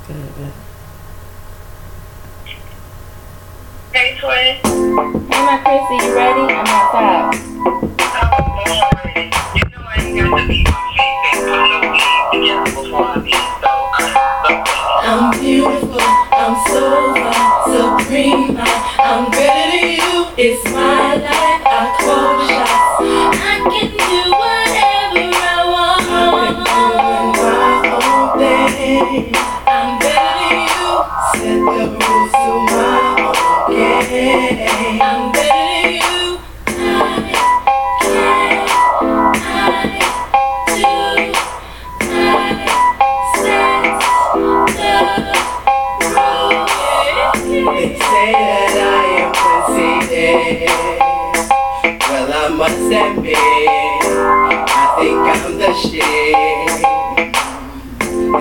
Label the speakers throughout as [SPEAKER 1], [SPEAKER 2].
[SPEAKER 1] good.
[SPEAKER 2] Hey, Twin.
[SPEAKER 1] Hey, my Chrissy, you ready? I'm outside.
[SPEAKER 2] You know I ain't got to be on anything for no weed together before I leave, so
[SPEAKER 3] I'm beautiful, I'm so fine, supreme high. I'm better than you, it's my life. I call the shots. I can do whatever I want. I'm doing my own thing. I'm better than you. Set the rules to my own game. I'm better than you. They say that I am conceited. Well, I must admit, I think I'm the shit.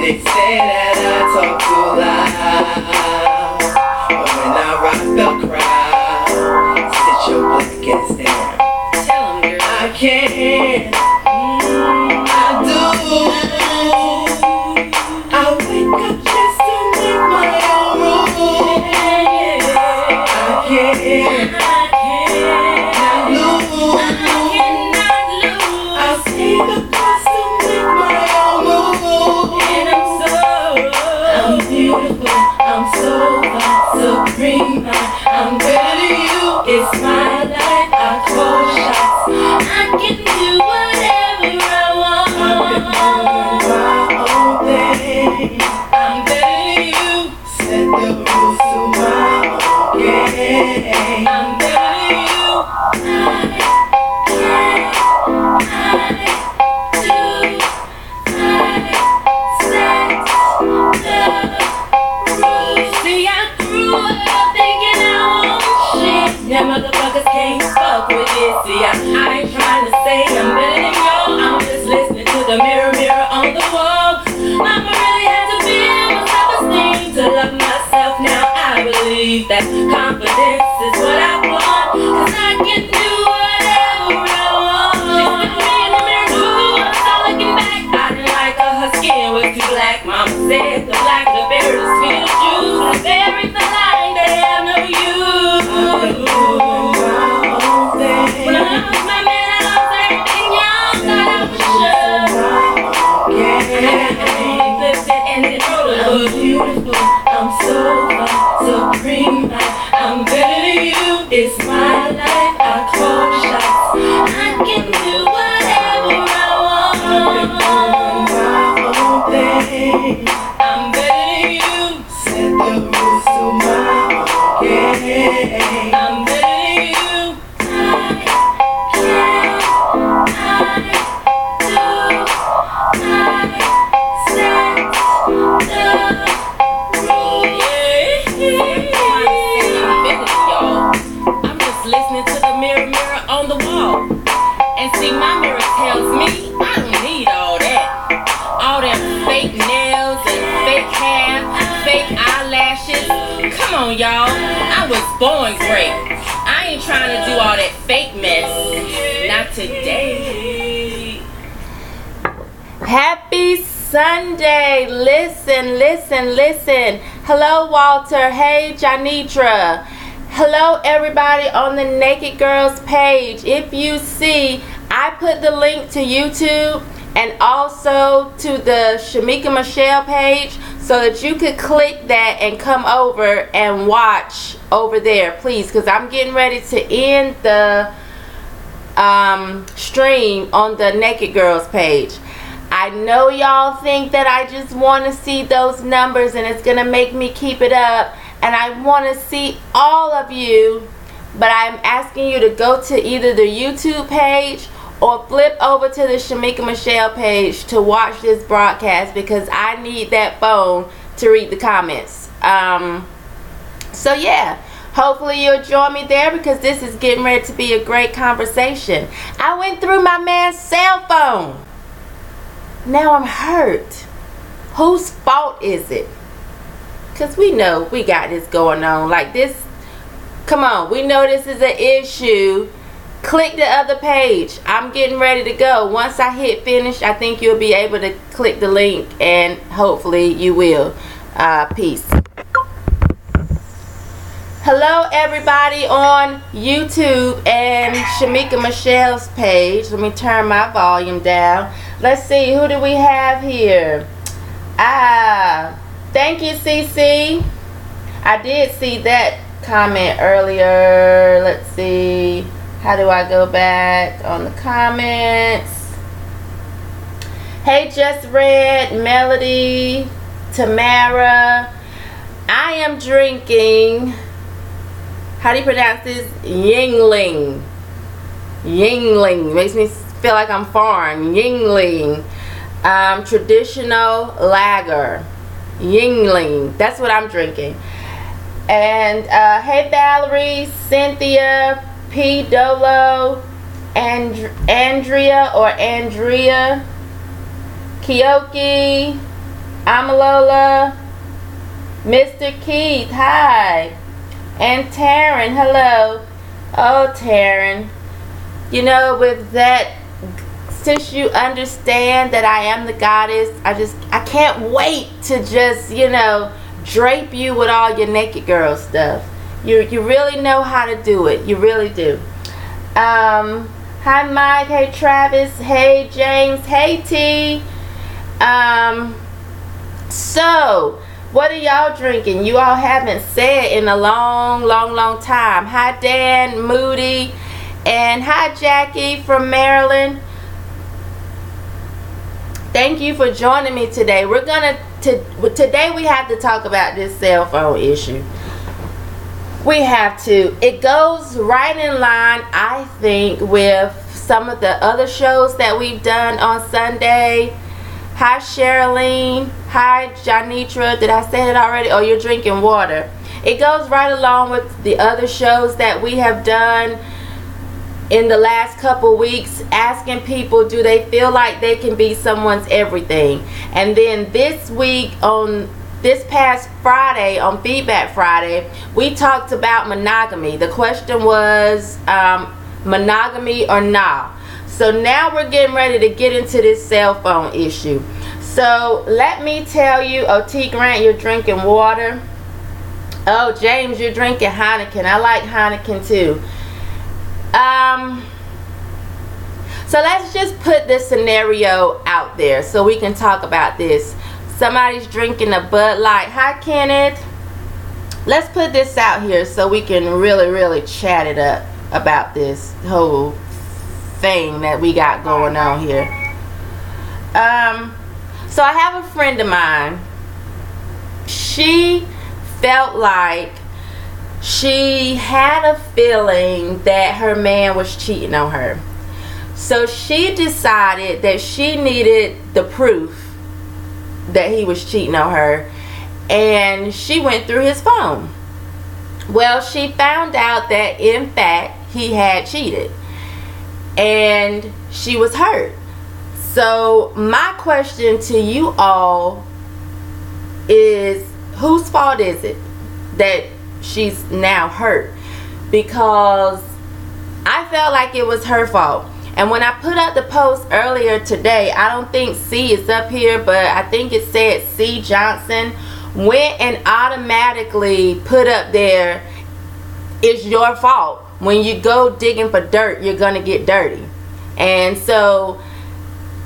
[SPEAKER 3] They say that I talk too loud, but when I rock the crowd, sit your black ass down. Tell 'em, girl. I can't, I do. I wake up just to make my own rules. I can't lose. I see the cost to make my own move. And I'm beautiful, I'm so fine, supreme high. I'm better than you, it's my life. I call the shots. I can do whatever I want. I'm doing my own thing. I'm better than you. Set the rules to my own game. I'm better than you. Yeah, motherfuckers can't fuck with this. See, I ain't trying to say I'm better than y'all. I'm just listening to the mirror, mirror on the wall. Mama really had to build my self-esteem to love myself. Now I believe that confidence is what I want, 'cause I can do whatever I want. She's with me in the mirror too, I'm still looking back. I didn't like her skin was too black. Mama said the black, the berry, the sweet as juice. The berries, the line, they have no use. When I lost my man, I lost everything young. Thought I was sure. I lifted and it rolled. I'm beautiful, I'm so fine, supreme high. I'm better than you, it's my life. I call the shots. I can do whatever I want. I'm doing my own thing. I'm better than you. Set the rules to my own game. I'm better than you. See, my mirror tells me I don't need all that. All them fake nails and fake hair, fake eyelashes. Come on, y'all. I was born great. I ain't trying to do all that fake mess. Not today.
[SPEAKER 1] Happy Sunday. Listen. Hello, Walter. Hey, Janitra. Hello, everybody on the Naked Girls page. If you see, I put the link to YouTube and also to the Shemeka Michelle page so that you could click that and come over and watch over there, please, because I'm getting ready to end the stream on the Naked Girls page. I know y'all think that I just want to see those numbers and it's going to make me keep it up, and I want to see all of you, but I'm asking you to go to either the YouTube page or flip over to the Shemeka Michelle page to watch this broadcast, because I need that phone to read the comments. So yeah, hopefully you'll join me there, because this is getting ready to be a great conversation. I went through my man's cell phone. Now I'm hurt. Whose fault is it? Because we know we got this going on. Like this, come on, we know this is an issue. Click the other page. I'm getting ready to go. Once I hit finish, I think you'll be able to click the link, and hopefully you will. Peace. Hello everybody on YouTube and Shemeka Michelle's page. Let me turn my volume down. Let's see, who do we have here? Thank you, CC. I did see that comment earlier. Let's see. How do I go back on the comments? Hey, Just Red, Melody, Tamara. I am drinking, how do you pronounce this? Yingling. Yingling. Makes me feel like I'm foreign. Yingling. Traditional lager. Yingling. That's what I'm drinking. And hey Valerie, Cynthia, P. Dolo, Andrea or Andrea, Kiyoki, Amalola, Mr. Keith, hi. And Taryn, hello. Oh, Taryn. You know, with that, since you understand that I am the goddess, I can't wait to just, you know, drape you with all your naked girl stuff. You really know how to do it. You really do. Hi Mike, hey Travis, hey James, hey T. So what are y'all drinking? You all haven't said in a long time. Hi Dan, Moody, and hi Jackie from Maryland. Thank you for joining me today. Today we have to talk about this cell phone issue. We have to. It goes right in line, I think, with some of the other shows that we've done on Sunday. Hi Sherilyn. Hi Janitra. Did I say it already? Oh, you're drinking water. It goes right along with the other shows that we have done in the last couple weeks, asking people, do they feel like they can be someone's everything? And then this week, on this past Friday, on Feedback Friday, we talked about monogamy. The question was monogamy or not. So now we're getting ready to get into this cell phone issue. So let me tell you, T. Grant, you're drinking water. Oh, James, you're drinking Heineken. I like Heineken too. So let's just put this scenario out there so we can talk about this. Somebody's drinking a Bud Light. Hi Kenneth. Let's put this out here so we can really chat it up about this whole thing that we got going on here. So I have a friend of mine. She felt like she had a feeling that her man was cheating on her. So she decided that she needed the proof that he was cheating on her, and she went through his phone. Well, she found out that in fact he had cheated, and she was hurt. So my question to you all is, whose fault is it that she's now hurt? Because I felt like it was her fault. And when I put up the post earlier today, I don't think C is up here, but I think it said C Johnson went and automatically put up there, it's your fault. When you go digging for dirt, you're gonna get dirty. And so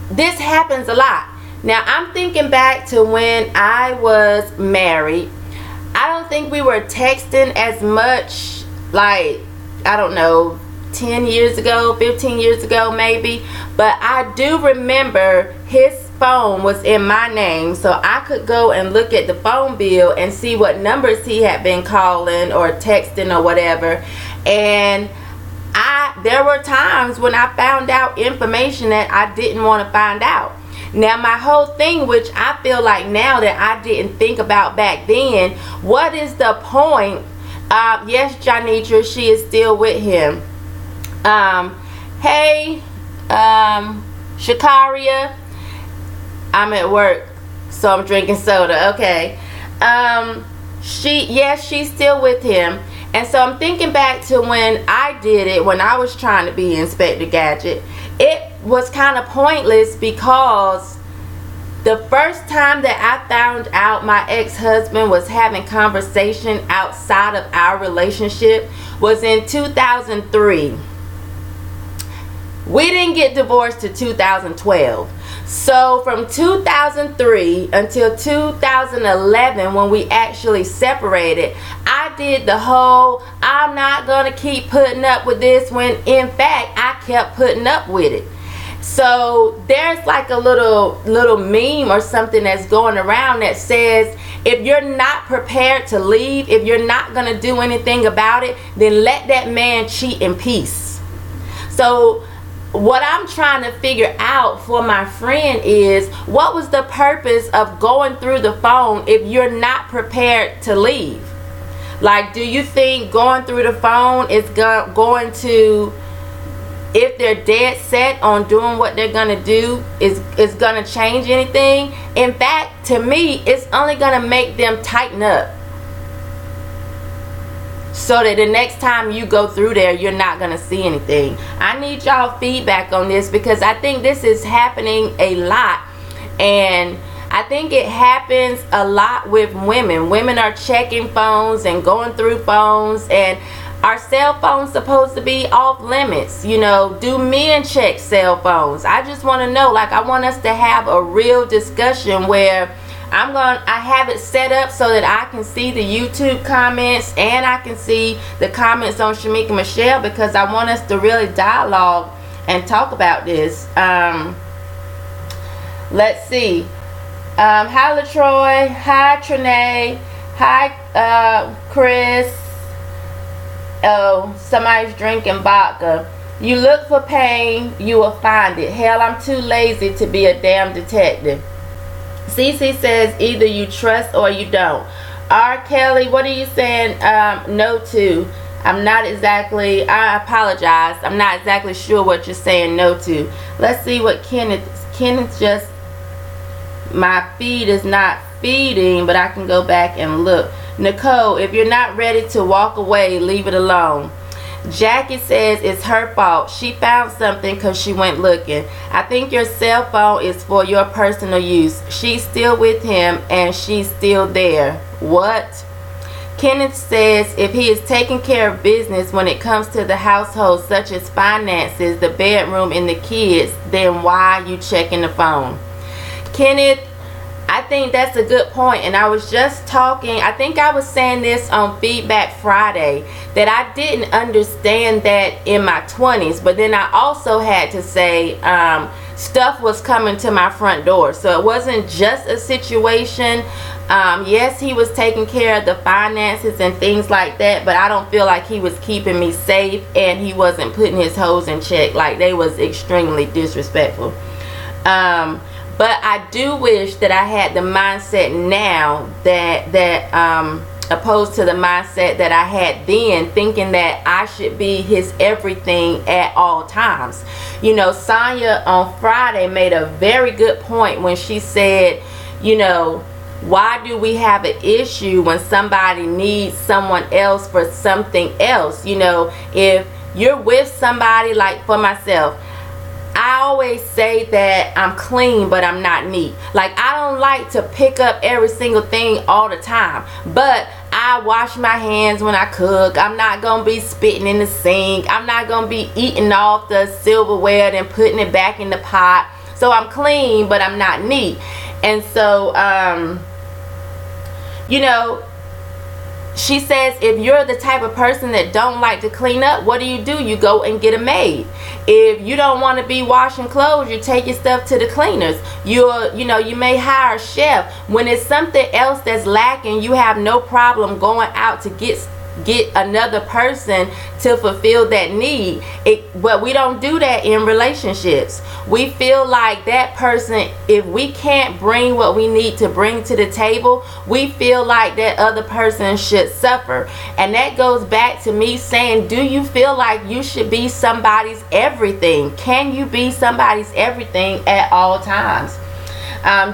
[SPEAKER 1] this happens a lot. Now I'm thinking back to when I was married. I don't think we were texting as much, like, I don't know, 10 years ago, 15 years ago maybe. But I do remember his phone was in my name, so I could go and look at the phone bill and see what numbers he had been calling or texting or whatever. And there were times when I found out information that I didn't want to find out. Now my whole thing, which I feel like now that I didn't think about back then, what is the point? Yes, Janitra, she is still with him. Hey, Shakaria, I'm at work, so I'm drinking soda. Okay. She's still with him. And so I'm thinking back to when I did it, when I was trying to be Inspector Gadget. It was kind of pointless because The first time that I found out my ex-husband was having conversation outside of our relationship was in 2003. We didn't get divorced to 2012. So from 2003 until 2011, when we actually separated, I did the whole, I'm not going to keep putting up with this, when in fact I kept putting up with it. So there's like a little meme or something that's going around that says, if you're not prepared to leave, if you're not going to do anything about it, then let that man cheat in peace. So what I'm trying to figure out for my friend is, what was the purpose of going through the phone if you're not prepared to leave? Like, do you think going through the phone is going to, if they're dead set on doing what they're going to do, is going to change anything? In fact, to me, it's only going to make them tighten up, so that the next time you go through there, you're not going to see anything. I need y'all feedback on this, because I think this is happening a lot. And I think it happens a lot with women. Women are checking phones and going through phones, and our cell phones supposed to be off limits. You know, do men check cell phones? I just want to know. Like, I want us to have a real discussion where I have it set up so that I can see the YouTube comments and I can see the comments on Shemeka Michelle, because I want us to really dialogue and talk about this. Let's see. Hi LaTroy. Hi Trinae. Hi Chris. Oh, somebody's drinking vodka. You look for pain, you will find it. Hell, I'm too lazy to be a damn detective. Cece says either you trust or you don't. R. Kelly, what are you saying no to? I'm not exactly, I apologize, I'm not exactly sure what you're saying no to. Let's see what Kenneth just, my feed is not feeding, but I can go back and look. Nicole, if you're not ready to walk away, leave it alone. Jackie says it's her fault. She found something because she went looking. I think your cell phone is for your personal use. She's still with him and she's still there. What? Kenneth says if he is taking care of business when it comes to the household, such as finances, the bedroom, and the kids, then why are you checking the phone? Kenneth, I think that's a good point, and I was just talking, I think I was saying this on Feedback Friday, that I didn't understand that in my 20s, but then I also had to say stuff was coming to my front door. So it wasn't just a situation, yes, he was taking care of the finances and things like that, but I don't feel like he was keeping me safe, and he wasn't putting his hoes in check. Like, they was extremely disrespectful. But I do wish that I had the mindset now that opposed to the mindset that I had then, thinking that I should be his everything at all times. You know, Sonya on Friday made a very good point when she said, you know, why do we have an issue when somebody needs someone else for something else? You know, if you're with somebody, like for myself, I always say that I'm clean, but I'm not neat. Like, I don't like to pick up every single thing all the time, but I wash my hands when I cook. I'm not gonna be spitting in the sink. I'm not gonna be eating off the silverware and putting it back in the pot. So I'm clean, but I'm not neat. And so you know, she says if you're the type of person that don't like to clean up, what do? You go and get a maid. If you don't want to be washing clothes, you take your stuff to the cleaners. You may hire a chef. When it's something else that's lacking, you have no problem going out to get another person to fulfill that need. But we don't do that in relationships. We feel like that person, if we can't bring what we need to bring to the table, we feel like that other person should suffer. And that goes back to me saying, do you feel like you should be somebody's everything? Can you be somebody's everything at all times?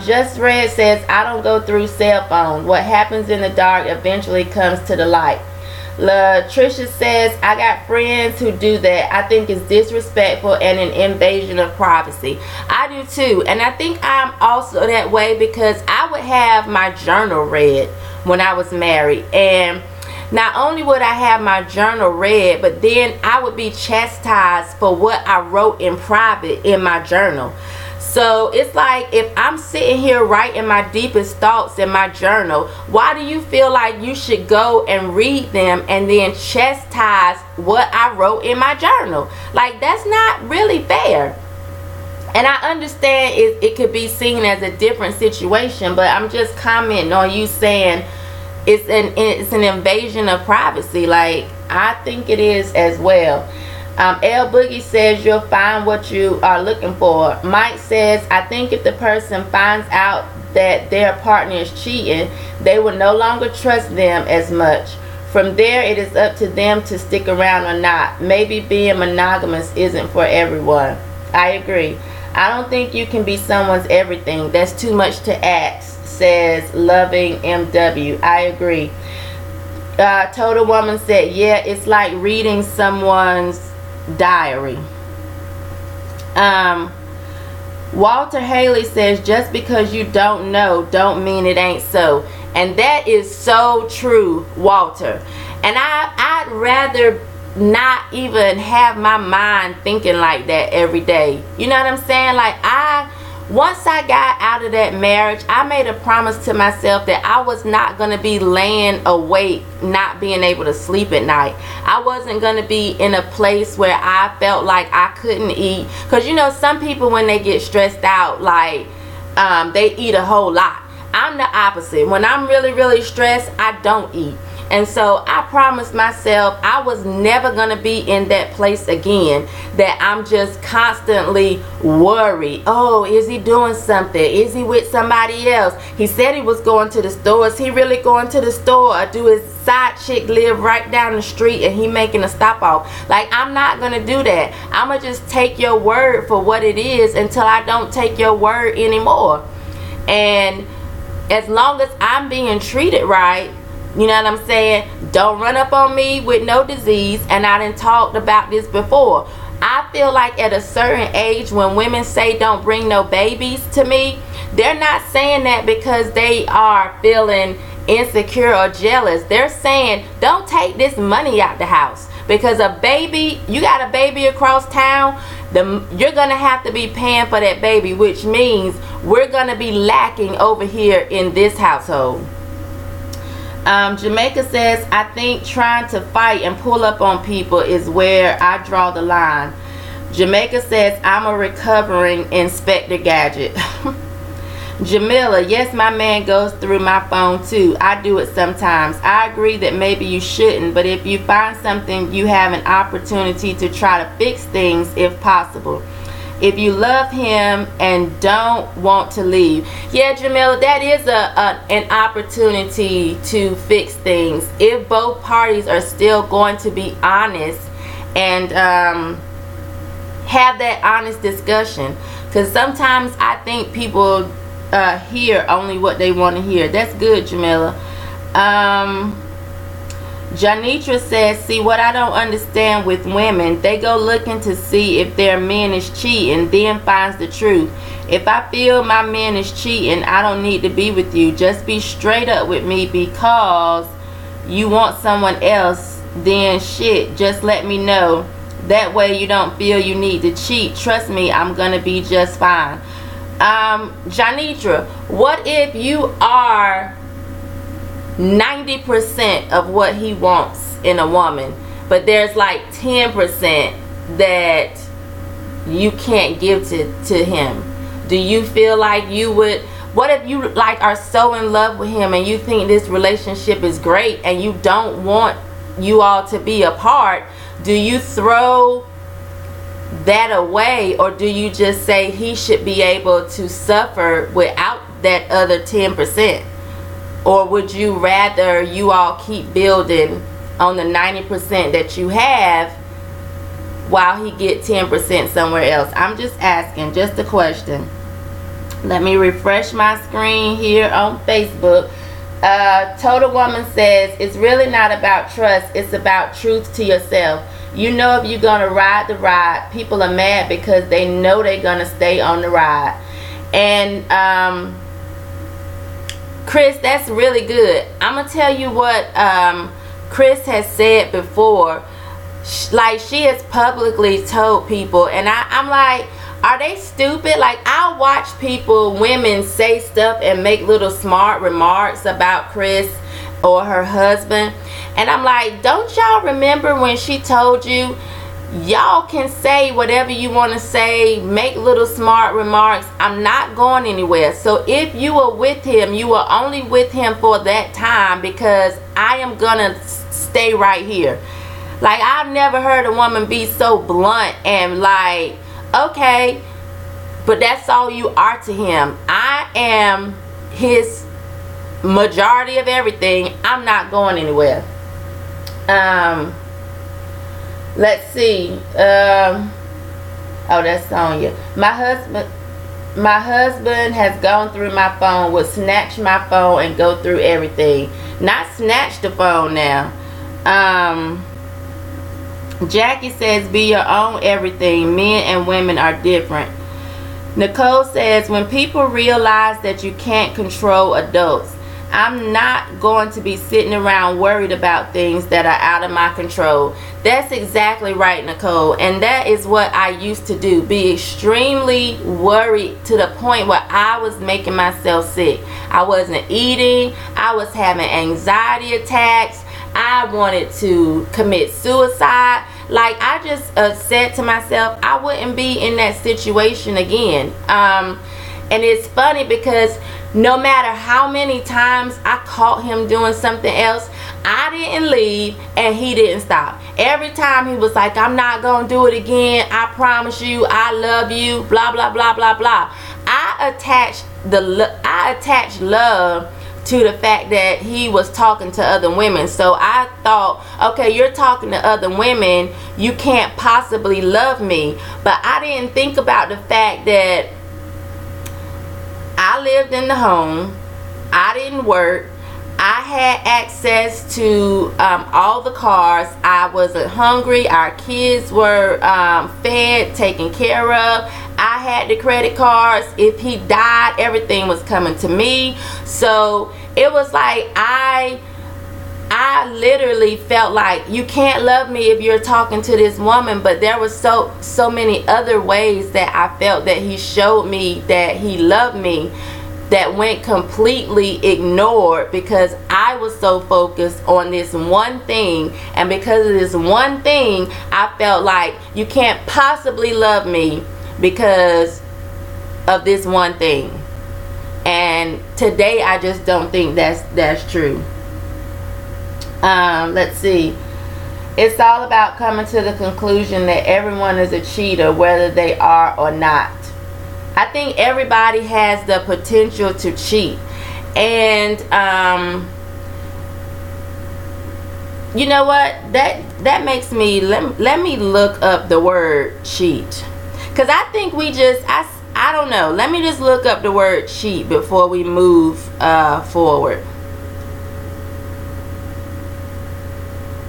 [SPEAKER 1] Just Red says, I don't go through cell phone. What happens in the dark eventually comes to the light. Latricia says, I got friends who do that. I think it's disrespectful and an invasion of privacy. I do too. And I think I'm also that way because I would have my journal read when I was married. And not only would I have my journal read, but then I would be chastised for what I wrote in private in my journal. So it's like, if I'm sitting here writing my deepest thoughts in my journal, why do you feel like you should go and read them and then chastise what I wrote in my journal? Like, that's not really fair. And I understand it could be seen as a different situation, but I'm just commenting on you saying it's an invasion of privacy. Like, I think it is as well. L Boogie says you'll find what you are looking for. Mike says, I think if the person finds out that their partner is cheating, they will no longer trust them as much. From there, it is up to them to stick around or not. Maybe being monogamous isn't for everyone. I agree. I don't think you can be someone's everything. That's too much to ask, says Loving MW. I agree. Total Woman said, yeah, it's like reading someone's diary. Walter Haley says, just because you don't know don't mean it ain't so. And that is so true, Walter. And I'd rather not even have my mind thinking like that every day. You know what I'm saying? Like, once I got out of that marriage, I made a promise to myself that I was not going to be laying awake, not being able to sleep at night. I wasn't going to be in a place where I felt like I couldn't eat. Because, you know, some people, when they get stressed out, like, they eat a whole lot. I'm the opposite. When I'm really, really stressed, I don't eat. And so I promised myself I was never going to be in that place again, that I'm just constantly worried. Oh, is he doing something? Is he with somebody else? He said he was going to the store. Is he really going to the store? Or do his side chick live right down the street and he making a stop off? Like, I'm not going to do that. I'm going to just take your word for what it is until I don't take your word anymore. And as long as I'm being treated right, you know what I'm saying? Don't run up on me with no disease. And I done talked about this before. I feel like at a certain age, when women say don't bring no babies to me, they're not saying that because they are feeling insecure or jealous. They're saying don't take this money out the house. Because a baby, you got a baby across town, you're going to have to be paying for that baby, which means we're going to be lacking over here in this household. Jamaica says, I think trying to fight and pull up on people is where I draw the line. Jamaica says, I'm a recovering Inspector Gadget. Jamila, yes, my man goes through my phone too. I do it sometimes. I agree that maybe you shouldn't, but if you find something, you have an opportunity to try to fix things if possible. If you love him and don't want to leave. Yeah, Jamila, that is an opportunity to fix things. If both parties are still going to be honest and have that honest discussion. Because sometimes I think people hear only what they want to hear. That's good, Jamila. Janitra says, see, what I don't understand with women, they go looking to see if their man is cheating, then finds the truth. If I feel my man is cheating, I don't need to be with you. Just be straight up with me because you want someone else, then shit, just let me know. That way you don't feel you need to cheat. Trust me, I'm gonna be just fine. Janitra, what if you are 90% of what he wants in a woman, but there's like 10% that you can't give to him? Do you feel like you would, what if you like are so in love with him and you think this relationship is great and you don't want you all to be apart? Do you throw that away, or do you just say he should be able to suffer without that other 10%? Or would you rather you all keep building on the 90% that you have while he get 10% somewhere else? I'm just asking, just a question. Let me refresh my screen here on Facebook Total Woman says, it's really not about trust, it's about truth to yourself. You know if you're gonna ride the ride. People are mad because they know they're gonna stay on the ride. And Chris, that's really good. I'm gonna tell you what Chris has said before. Like, she has publicly told people, and I'm like, are they stupid? Like, I'll watch women say stuff and make little smart remarks about Chris or her husband, and I'm like, don't y'all remember when she told you y'all can say whatever you want to say, make little smart remarks, I'm not going anywhere. So if you were with him, you were only with him for that time, because I am gonna stay right here. Like, I've never heard a woman be so blunt and like, okay, but that's all you are to him. I am his majority of everything. I'm not going anywhere. Let's see. Oh, that's Sonya. My husband has gone through my phone, would snatch my phone and go through everything. Not snatch the phone now. Jackie says, be your own everything. Men and women are different. Nicole says, when people realize that you can't control adults, I'm not going to be sitting around worried about things that are out of my control. That's exactly right, Nicole. And that is what I used to do. Be extremely worried to the point where I was making myself sick. I wasn't eating. I was having anxiety attacks. I wanted to commit suicide. Like, I just said to myself, I wouldn't be in that situation again. And it's funny because no matter how many times I caught him doing something else, I didn't leave and he didn't stop. Every time he was like, I'm not gonna do it again, I promise you, I love you, blah blah blah blah blah. I attached love to the fact that he was talking to other women. So I thought, okay, you're talking to other women, you can't possibly love me. But I didn't think about the fact that I lived in the home, I didn't work, I had access to all the cars, I wasn't hungry, our kids were fed, taken care of, I had the credit cards. If he died, everything was coming to me. So it was like I literally felt like, you can't love me if you're talking to this woman. But there was so many other ways that I felt that he showed me that he loved me, that went completely ignored because I was so focused on this one thing. And because of this one thing, I felt like, you can't possibly love me because of this one thing. And today I just don't think that's true. Let's see. It's all about coming to the conclusion that everyone is a cheater, whether they are or not. I think everybody has the potential to cheat. And you know what? That makes me, let me look up the word cheat. Because I think I don't know. Let me just look up the word cheat before we move forward.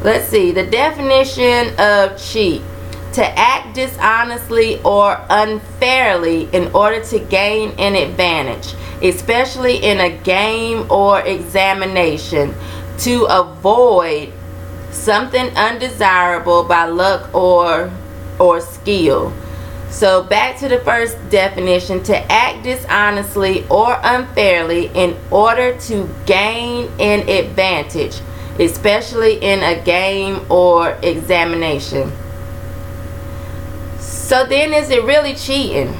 [SPEAKER 1] Let's see. The definition of cheat: to act dishonestly or unfairly in order to gain an advantage, especially in a game or examination, to avoid something undesirable by luck or skill. So back to the first definition: to act dishonestly or unfairly in order to gain an advantage, especially in a game or examination. So then, is it really cheating?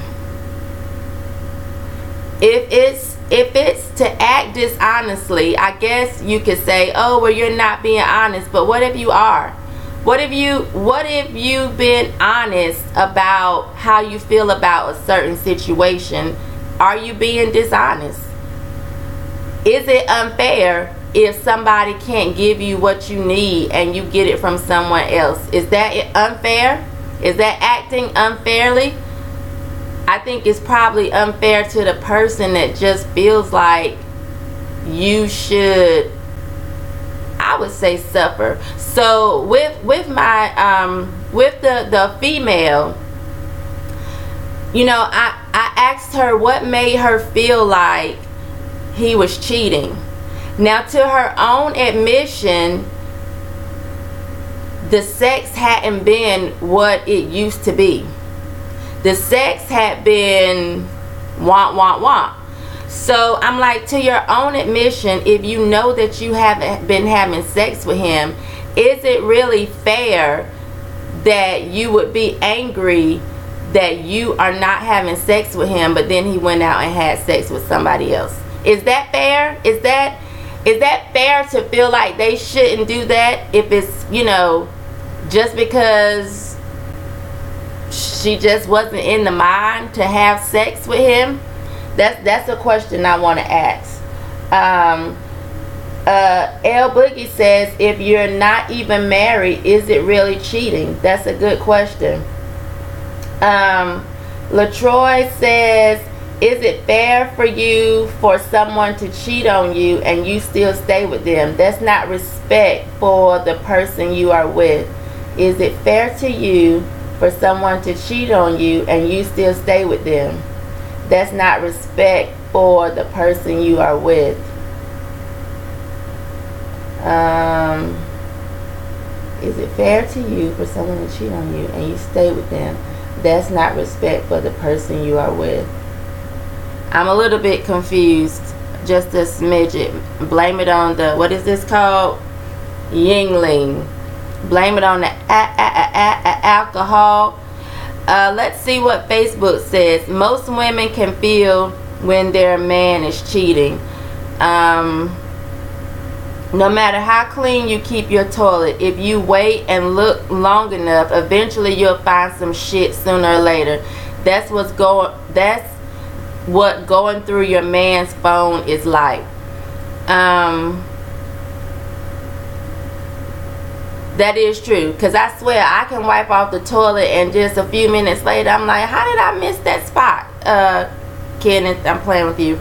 [SPEAKER 1] If it's to act dishonestly, I guess you could say, oh, well, you're not being honest. But what if you are? What if you've been honest about how you feel about a certain situation? Are you being dishonest? Is it unfair if somebody can't give you what you need and you get it from someone else? Is that unfair? Is that acting unfairly? I think it's probably unfair to the person that just feels like you should, I would say, suffer. So with my with the female, you know, I asked her what made her feel like he was cheating. Now, to her own admission, the sex hadn't been what it used to be. The sex had been womp. So I'm like, to your own admission, if you know that you haven't been having sex with him, is it really fair that you would be angry that you are not having sex with him, but then he went out and had sex with somebody else? Is that fair? Is that fair to feel like they shouldn't do that if it's, you know, just because she just wasn't in the mind to have sex with him? That's a question I want to ask. L Boogie says, if you're not even married, is it really cheating? That's a good question. LaTroy says, is it fair for you for someone to cheat on you and you still stay with them? That's not respect for the person you are with. Is it fair to you for someone to cheat on you and you still stay with them? That's not respect for the person you are with. Is it fair to you for someone to cheat on you and you stay with them? That's not respect for the person you are with. I'm a little bit confused. Just a smidget. Blame it on the, what is this called? Yingling. Blame it on the alcohol. Let's see what Facebook says. Most women can feel when their man is cheating. No matter how clean you keep your toilet, if you wait and look long enough, eventually you'll find some shit sooner or later. That's what going through your man's phone is like. That is true, because I swear I can wipe off the toilet and just a few minutes later I'm like, how did I miss that spot? Kenneth, I'm playing with you.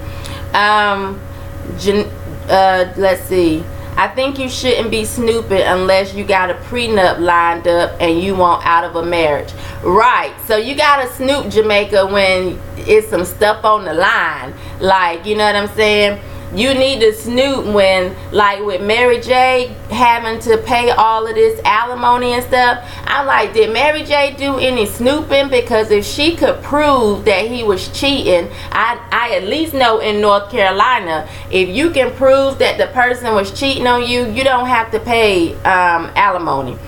[SPEAKER 1] Let's see. I think you shouldn't be snooping unless you got a prenup lined up and you want out of a marriage. Right. So you gotta snoop, Shemeka, when it's some stuff on the line. Like, you know what I'm saying? You need to snoop when, like with Mary J having to pay all of this alimony and stuff. I'm like, did Mary J do any snooping? Because if she could prove that he was cheating, I at least know in North Carolina, if you can prove that the person was cheating on you, you don't have to pay alimony.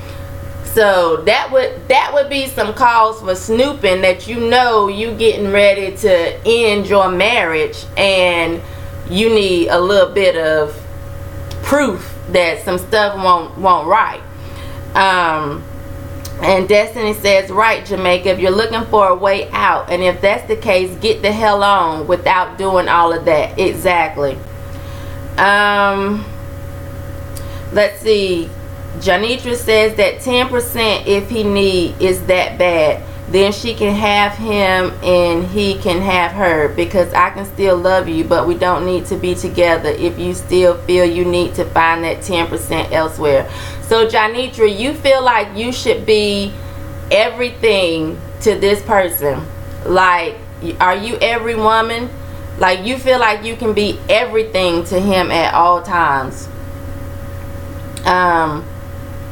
[SPEAKER 1] So that would be some cause for snooping, that you know you getting ready to end your marriage and you need a little bit of proof that some stuff won't right. And Destiny says, right, Shemeka, if you're looking for a way out, and if that's the case, get the hell on without doing all of that. Exactly. Let's see. Janitra says that 10% if he need is that bad, then she can have him and he can have her, because I can still love you, but we don't need to be together if you still feel you need to find that 10% elsewhere. So Janitra, you feel like you should be everything to this person. Like, are you every woman? Like, you feel like you can be everything to him at all times.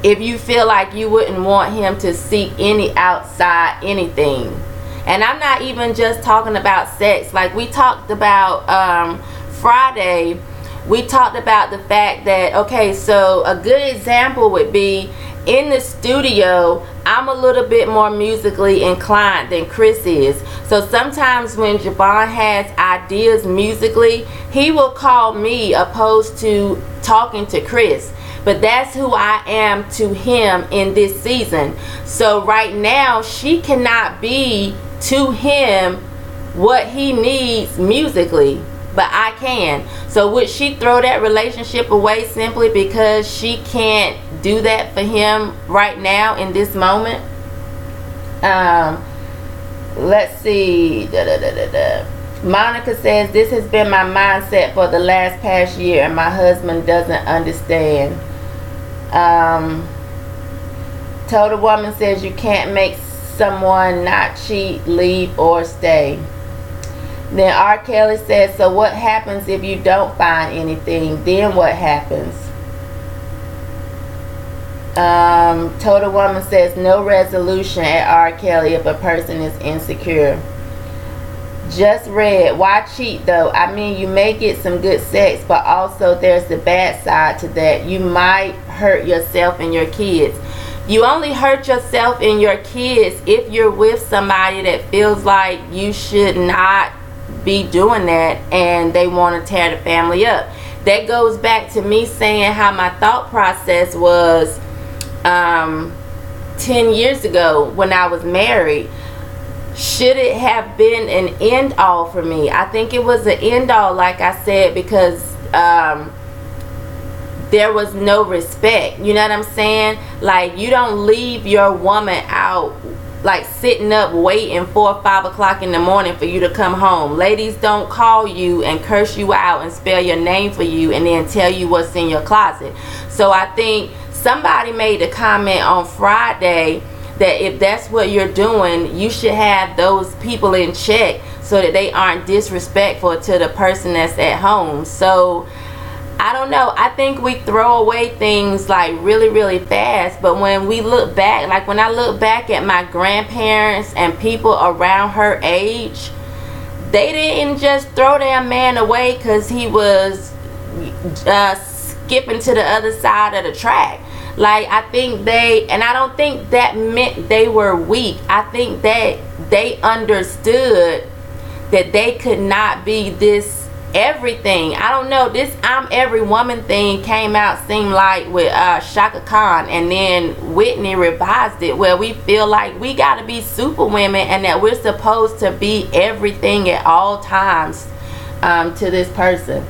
[SPEAKER 1] If you feel like you wouldn't want him to seek any outside anything. And I'm not even just talking about sex. Like we talked about Friday, we talked about the fact that, okay, so a good example would be in the studio, I'm a little bit more musically inclined than Chris is. So sometimes when Javon has ideas musically, he will call me opposed to talking to Chris. But that's who I am to him in this season. So right now, she cannot be to him what he needs musically, but I can. So would she throw that relationship away simply because she can't do that for him right now in this moment? Let's see. Monica says, this has been my mindset for the past year, and my husband doesn't understand. Total Woman says, you can't make someone not cheat, leave, or stay. Then R. Kelly says, so what happens if you don't find anything? Then what happens? Total Woman says, no resolution at R. Kelly if a person is insecure. Just read, why cheat though? I mean, you may get some good sex, but also there's the bad side to that. You might hurt yourself and your kids. You only hurt yourself and your kids if you're with somebody that feels like you should not be doing that and they want to tear the family up. That goes back to me saying how my thought process was 10 years ago when I was married. Should it have been an end all for me? I think it was an end all, like I said, because there was no respect. You know what I'm saying? Like, you don't leave your woman out, like sitting up waiting 4 or 5 o'clock in the morning for you to come home. Ladies don't call you and curse you out and spell your name for you and then tell you what's in your closet. So I think somebody made a comment on Friday that if that's what you're doing, you should have those people in check so that they aren't disrespectful to the person that's at home. So I don't know. I think we throw away things like really, really fast. But when we look back, like when I look back at my grandparents and people around her age, they didn't just throw their man away because he was skipping to the other side of the track. Like, I think and I don't think that meant they were weak. I think that they understood that they could not be this everything. I don't know, this I'm every woman thing came out, seemed like, with Shaka Khan, and then Whitney revised it where we feel like we got to be super women and that we're supposed to be everything at all times to this person.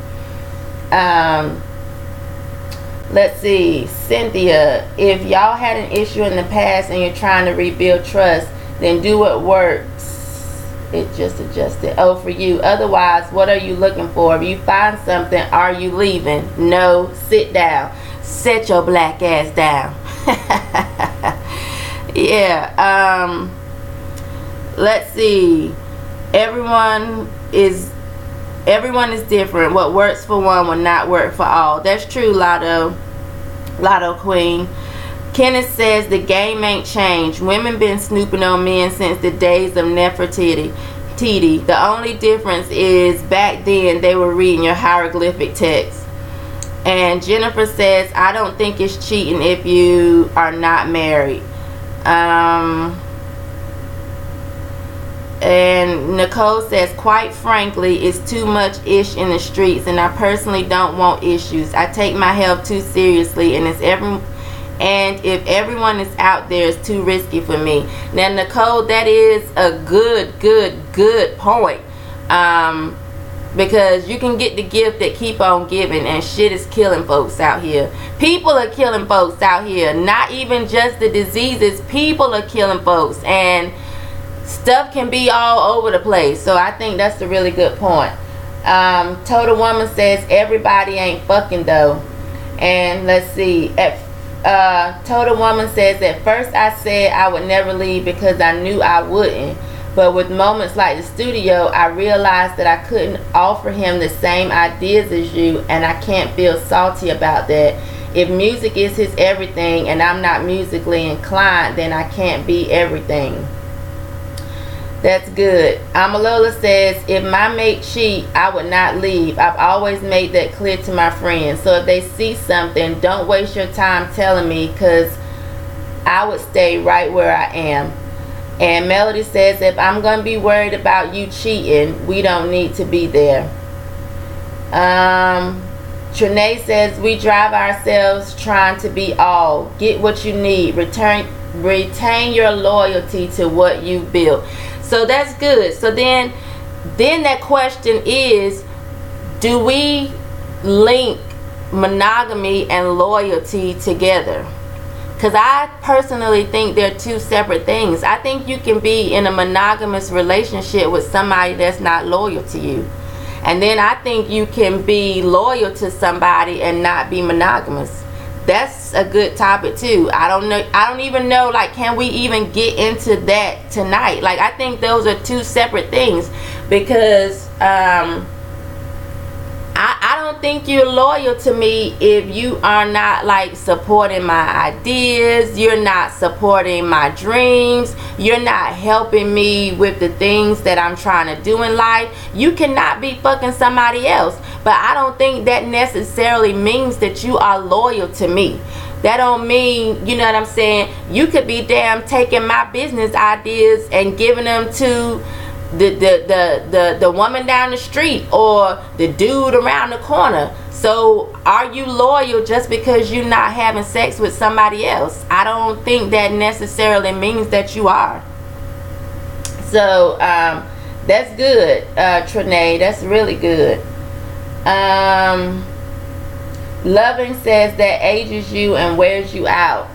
[SPEAKER 1] Let's see, Cynthia, if y'all had an issue in the past and you're trying to rebuild trust, then do what works. It just adjusted. Oh, for you. Otherwise, what are you looking for? If you find something, are you leaving? No, sit down. Set your black ass down. Yeah. Let's see. Everyone is different. What works for one will not work for all. That's true, Lotto Queen. Kenneth says the game ain't changed. Women been snooping on men since the days of Nefertiti. The only difference is back then they were reading your hieroglyphic text. And Jennifer says, I don't think it's cheating if you are not married. And Nicole says, quite frankly, it's too much ish in the streets, and I personally don't want issues. I take my health too seriously, and if everyone is out there, it's too risky for me. Now, Nicole, that is a good point. Because you can get the gift that keep on giving, and shit is killing folks out here. People are killing folks out here. Not even just the diseases. People are killing folks, and stuff can be all over the place. So I think that's a really good point. Total Woman says everybody ain't fucking though. And let's see, Total Woman says, at first I said I would never leave because I knew I wouldn't, but with moments like the studio, I realized that I couldn't offer him the same ideas as you, and I can't feel salty about that. If music is his everything and I'm not musically inclined, then I can't be everything. That's good. Amalola says, if my mate cheat, I would not leave. I've always made that clear to my friends. So if they see something, don't waste your time telling me, because I would stay right where I am. And Melody says, if I'm going to be worried about you cheating, we don't need to be there. Trinae says, we drive ourselves trying to be all. Get what you need. Retain your loyalty to what you built. So that's good. So then that question is, do we link monogamy and loyalty together? Because I personally think they're two separate things. I think you can be in a monogamous relationship with somebody that's not loyal to you. And then I think you can be loyal to somebody and not be monogamous. That's a good topic too. I don't know. I don't even know, like, can we even get into that tonight? Like, I think those are two separate things. Because I don't think you're loyal to me if you are not, like, supporting my ideas. You're not supporting my dreams. You're not helping me with the things that I'm trying to do in life. You cannot be fucking somebody else. But I don't think that necessarily means that you are loyal to me. That don't mean, you know what I'm saying? You could be damn taking my business ideas and giving them to the woman down the street or the dude around the corner. So are you loyal just because you're not having sex with somebody else? I don't think that necessarily means that you are. So that's good, Trinae. That's really good. Loving says that ages you and wears you out.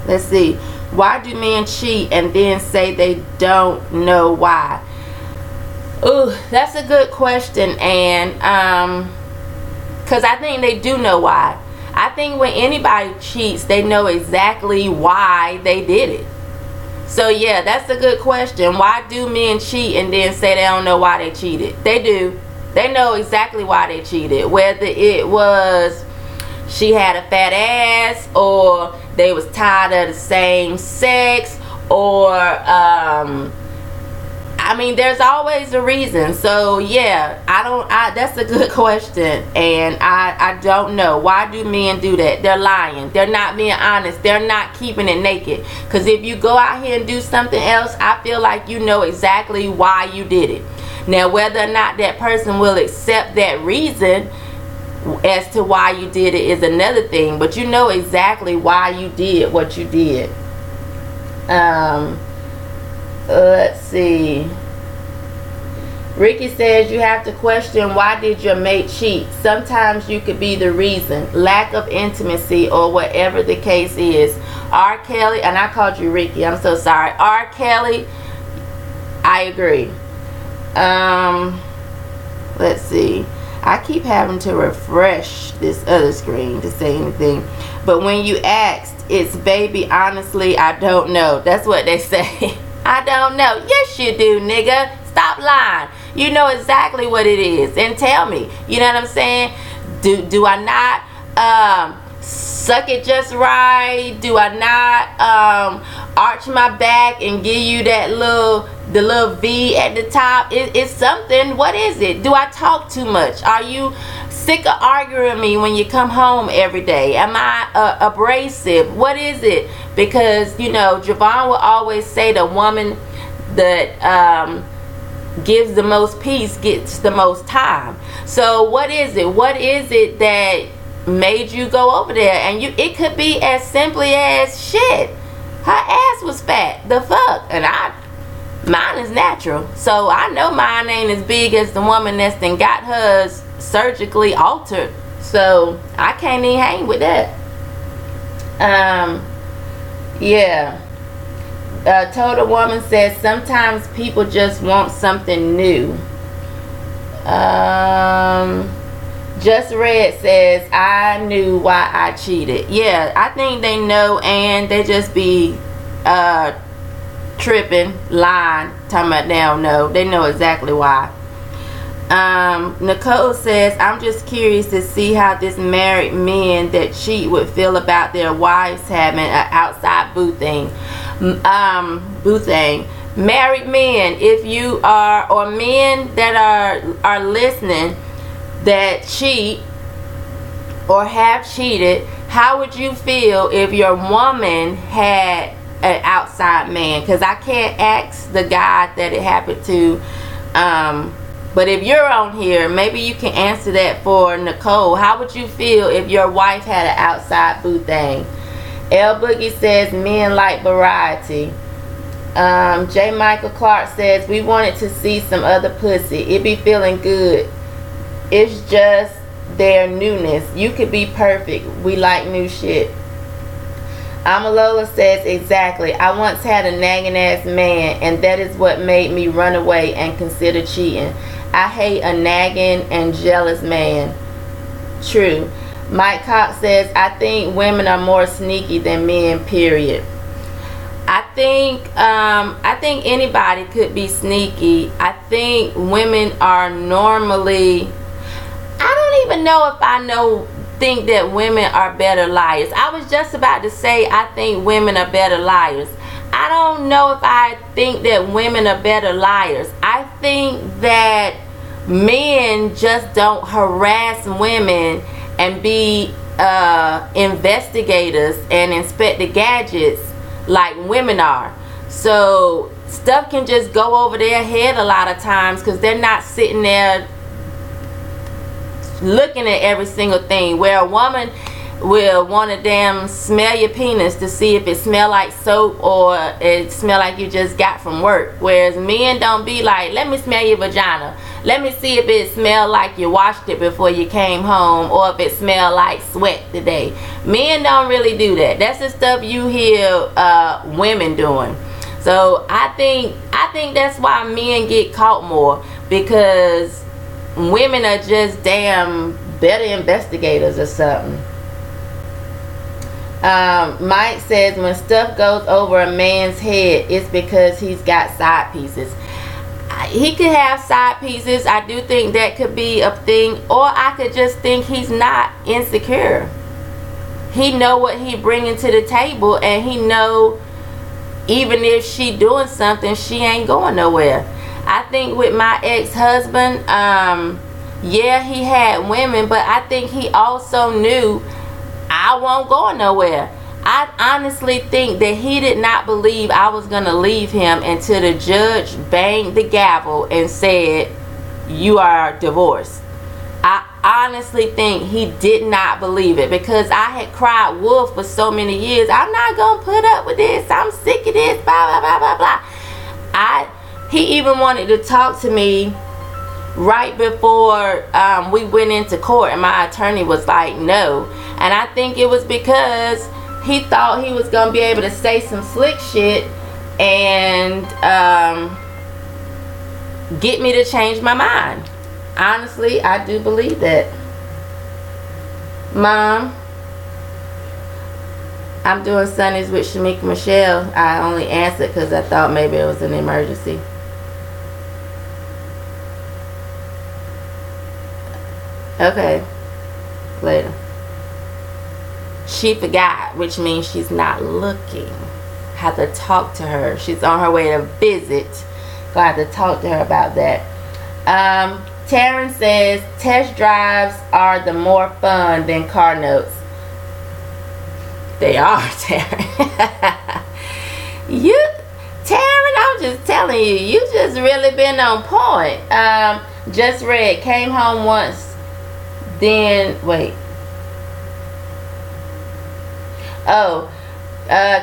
[SPEAKER 1] Let's see. Why do men cheat and then say they don't know why? Ooh, that's a good question, and because I think they do know why. I think when anybody cheats, they know exactly why they did it. So yeah, that's a good question. Why do men cheat and then say they don't know why they cheated? They do. They know exactly why they cheated. Whether it was she had a fat ass, or they was tired of the same sex, or I mean, there's always a reason. So yeah, that's a good question, and I don't know. Why do men do that? They're lying. They're not being honest. They're not keeping it naked. Because if you go out here and do something else, I feel like you know exactly why you did it. Now, whether or not that person will accept that reason as to why you did it is another thing, but you know exactly why you did what you did. Let's see. Ricky says you have to question, why did your mate cheat? Sometimes you could be the reason. Lack of intimacy or whatever the case is. R. Kelly, and I called you Ricky, I'm so sorry. R. Kelly, I agree. Let's see. I keep having to refresh this other screen to say anything. But when you asked, it's baby, honestly, I don't know. That's what they say. I don't know. Yes, you do, nigga. Stop lying. You know exactly what it is. And tell me. You know what I'm saying? Do I not suck it just right? Do I not arch my back and give you that the little V at the top? It's something. What is it? Do I talk too much? Are you sick of arguing with me when you come home every day? Am I abrasive? What is it? Because, you know, Javon will always say the woman that gives the most peace gets the most time. So what is it? What is it that made you go over there? And it could be as simply as, shit, her ass was fat. The fuck? And mine is natural. So I know mine ain't as big as the woman that's then got hers surgically altered. So I can't even hang with that. Yeah. Total Woman says sometimes people just want something new. Just Red says I knew why I cheated. Yeah, I think they know, and they just be tripping, lying, talking about they don't know. They know exactly why. Nicole says, I'm just curious to see how this married men that cheat would feel about their wives having an outside boo thing. Married men, if you are, or men that are listening that cheat or have cheated, how would you feel if your woman had an outside man? Because I can't ask the guy that it happened to, but if you're on here, maybe you can answer that for Nicole. How would you feel if your wife had an outside boo thing? L Boogie says men like variety. J Michael Clark says we wanted to see some other pussy. It be feeling good. It's just their newness. You could be perfect. We like new shit. Amalola says, exactly. I once had a nagging ass man, and that is what made me run away and consider cheating. I hate a nagging and jealous man. True. Mike Cox says, I think women are more sneaky than men, period. I think anybody could be sneaky. I think women are normally, I don't even know if I think that women are better liars. I was just about to say I think women are better liars. I don't know if I think that women are better liars. I think that men just don't harass women and be investigators and inspect the gadgets like women are. So stuff can just go over their head a lot of times because they're not sitting there looking at every single thing. Where a woman will want to damn smell your penis to see if it smell like soap or it smell like you just got from work. Whereas men don't be like, let me smell your vagina. Let me see if it smell like you washed it before you came home, or if it smell like sweat today. Men don't really do that. That's the stuff you hear women doing. So I think that's why men get caught more, because women are just damn better investigators or something. Mike says, when stuff goes over a man's head, it's because he's got side pieces. He could have side pieces. I do think that could be a thing. Or I could just think he's not insecure. He know what he bringing to the table, and he know even if she doing something, she ain't going nowhere. I think with my ex-husband, yeah, he had women, but I think he also knew I won't go nowhere. I honestly think that he did not believe I was going to leave him until the judge banged the gavel and said, you are divorced. I honestly think he did not believe it, because I had cried wolf for so many years. I'm not going to put up with this. I'm sick of this, blah, blah, blah, blah, blah. He even wanted to talk to me right before we went into court, and my attorney was like, no. And I think it was because he thought he was going to be able to say some slick shit and get me to change my mind. Honestly, I do believe that. Mom, I'm doing Sundays with Shemeka Michelle. I only answered because I thought maybe it was an emergency. Okay. Later. She forgot, which means she's not looking. Have to talk to her. She's on her way to visit. Gonna have to talk to her about that. Taryn says test drives are the more fun than car notes. They are, Taryn. Taryn, I'm just telling you, you just really been on point. Just read, came home once, then wait.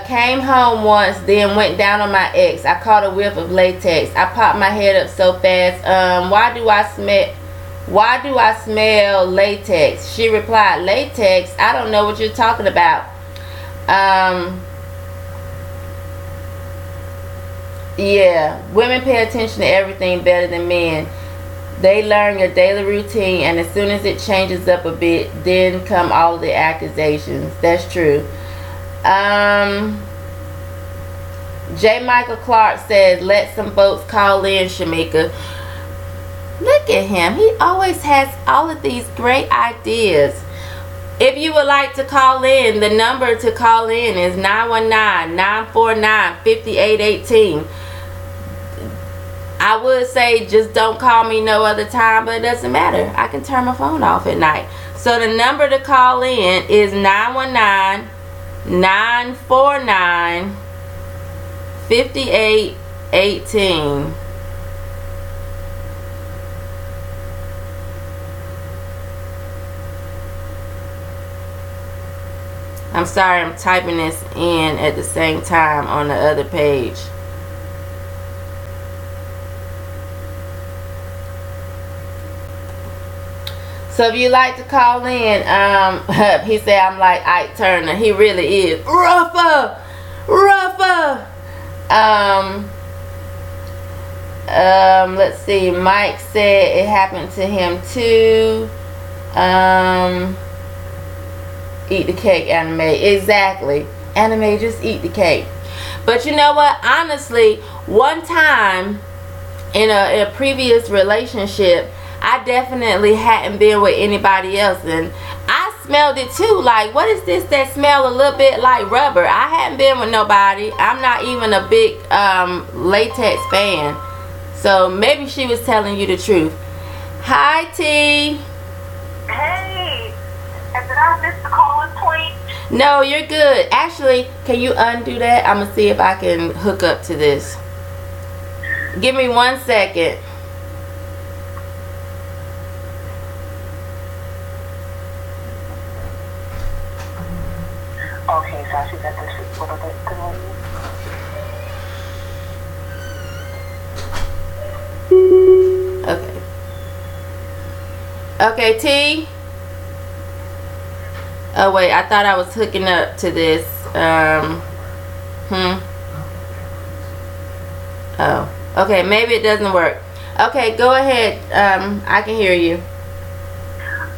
[SPEAKER 1] Came home once, then went down on my ex. I caught a whiff of latex. I popped my head up so fast. Why do I smell latex? She replied, latex? I don't know what you're talking about. Yeah, women pay attention to everything better than men. They learn your daily routine, and as soon as it changes up a bit, then come all of the accusations. That's true. J. Michael Clark says, let some folks call in, Shemeka. Look at him. He always has all of these great ideas. If you would like to call in, the number to call in is 919-949-5818. I would say just don't call me no other time, but it doesn't matter. I can turn my phone off at night. So the number to call in is 919-949-5818. I'm sorry, I'm typing this in at the same time on the other page. So if you like to call in, he said I'm like Ike Turner. He really is rougher. Let's see. Mike said it happened to him too. Eat the cake, anime. Exactly. Anime, just eat the cake. But you know what? Honestly, one time in a previous relationship, I definitely hadn't been with anybody else, and I smelled it too. Like, what is this that smell a little bit like rubber? I hadn't been with nobody. I'm not even a big latex fan. So maybe she was telling you the truth. Hi, T.
[SPEAKER 2] Hey, and did I miss the calling point?
[SPEAKER 1] No, you're good. Actually, can you undo that? I'm going to see if I can hook up to this. Give me 1 second.
[SPEAKER 2] Okay, so I see that this is a little bit good.
[SPEAKER 1] Okay. Okay, T. Oh wait, I thought I was hooking up to this. Oh, okay, maybe it doesn't work. Okay, go ahead. I can hear you.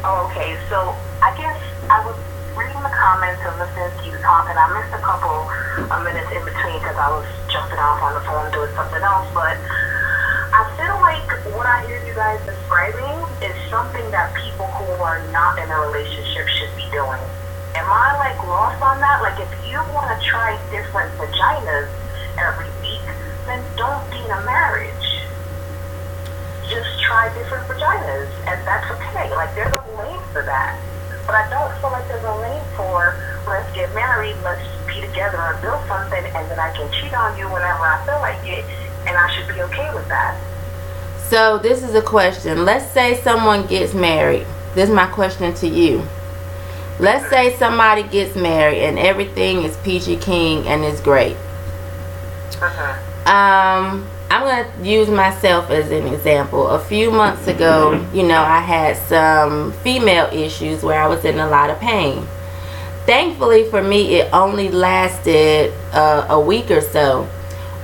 [SPEAKER 2] Okay, so I guess I was reading the comments and listening to you talking. I missed a couple of minutes in between because I was jumping off on the phone doing something else. But I feel like what I hear you guys describing is something that people who are not in a relationship should be doing. Am I like lost on that? Like, if you want to try different vaginas every week, then don't be in a marriage. Just try different vaginas, and that's okay. Like, there's a lane for that. But I don't feel like there's a lane for, let's get married, let's be together and build something, and then I can cheat on you whenever I feel like it, and I should be okay with that.
[SPEAKER 1] So this is a question. Let's say someone gets married. This is my question to you. Let's say somebody gets married and everything is peachy keen and it's great. I'm going to use myself as an example. A few months ago, you know, I had some female issues where I was in a lot of pain. Thankfully for me, it only lasted a week or so.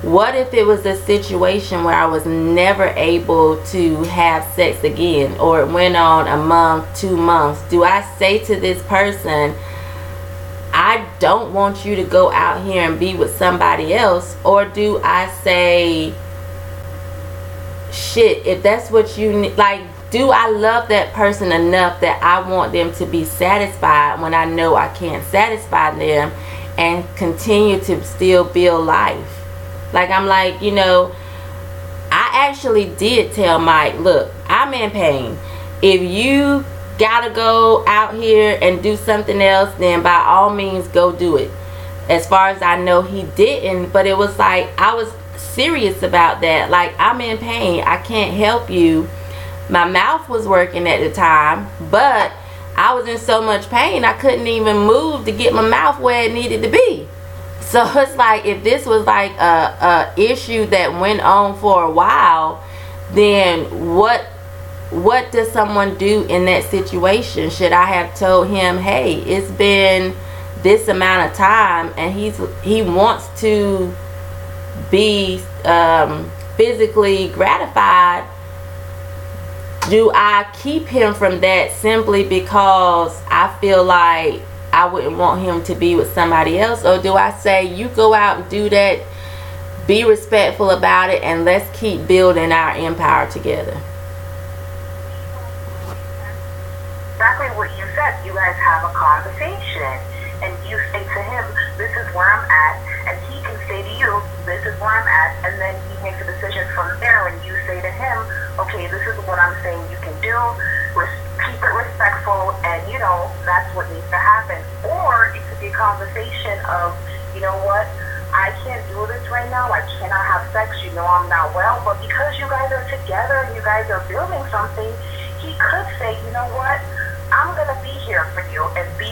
[SPEAKER 1] What if it was a situation where I was never able to have sex again, or it went on a month, 2 months? Do I say to this person, I don't want you to go out here and be with somebody else? Or do I say, shit, if that's what you need, like, do I love that person enough that I want them to be satisfied when I know I can't satisfy them, and continue to still build life? Like, I'm like, you know, I actually did tell Mike, look, I'm in pain. If you gotta go out here and do something else, then by all means go do it. As far as I know, he didn't, but it was like, I was serious about that. Like, I'm in pain, I can't help you. My mouth was working at the time, but I was in so much pain I couldn't even move to get my mouth where it needed to be. So it's like, if this was like a issue that went on for a while, then what does someone do in that situation? Should I have told him, hey, it's been this amount of time and he wants to be physically gratified? Do I keep him from that simply because I feel like I wouldn't want him to be with somebody else? Or do I say, you go out and do that, be respectful about it, and let's keep building our empire together?
[SPEAKER 2] Exactly what you said. You guys have a conversation, and you say to him, this is where I'm at, and he can say to you, this is where I'm at, and then he makes a decision from there, and you say to him, okay, this is what I'm saying you can do, keep it respectful, and you know, that's what needs to happen. Or it could be a conversation of, you know what, I can't do this right now, I cannot have sex, you know I'm not well, but because you guys are together and you guys are building something, he could say, you know what, I'm gonna be here for you and be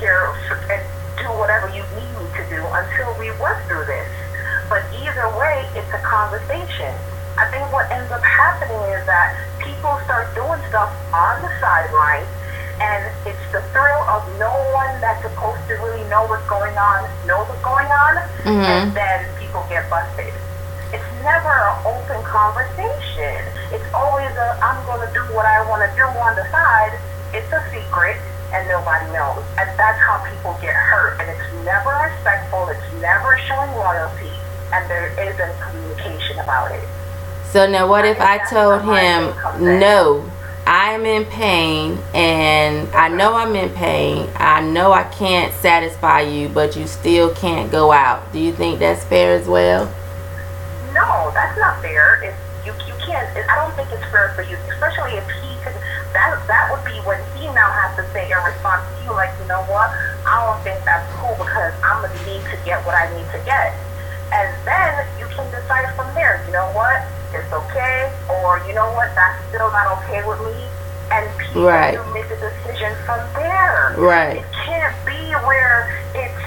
[SPEAKER 2] here and do whatever you need me to do until we work through this. But either way, it's a conversation. I think what ends up happening is that people start doing stuff on the sideline, and it's the thrill of no one that's supposed to really know what's going on, knows what's going on, and then people get busted. It's never an open conversation. It's always a, I'm going to do what I want to do on the side. It's a secret, and nobody knows. And that's how people get hurt. And it's never respectful. It's never showing loyalty. And there isn't communication about it.
[SPEAKER 1] So now what if I told him, no, I'm in pain, and I know I'm in pain. I know I can't satisfy you, but you still can't go out. Do you think that's fair as well?
[SPEAKER 2] No, that's not fair. If you can't, I don't think it's fair for you, especially if he could. That would be when he now has to say in response to you, like, you know what, I don't think that's cool because I'm gonna need to get what I need to get, and then you can decide from there. You know what, it's okay, or you know what, that's still not okay with me, and people will make a decision from there.
[SPEAKER 1] Right.
[SPEAKER 2] It can't be where it's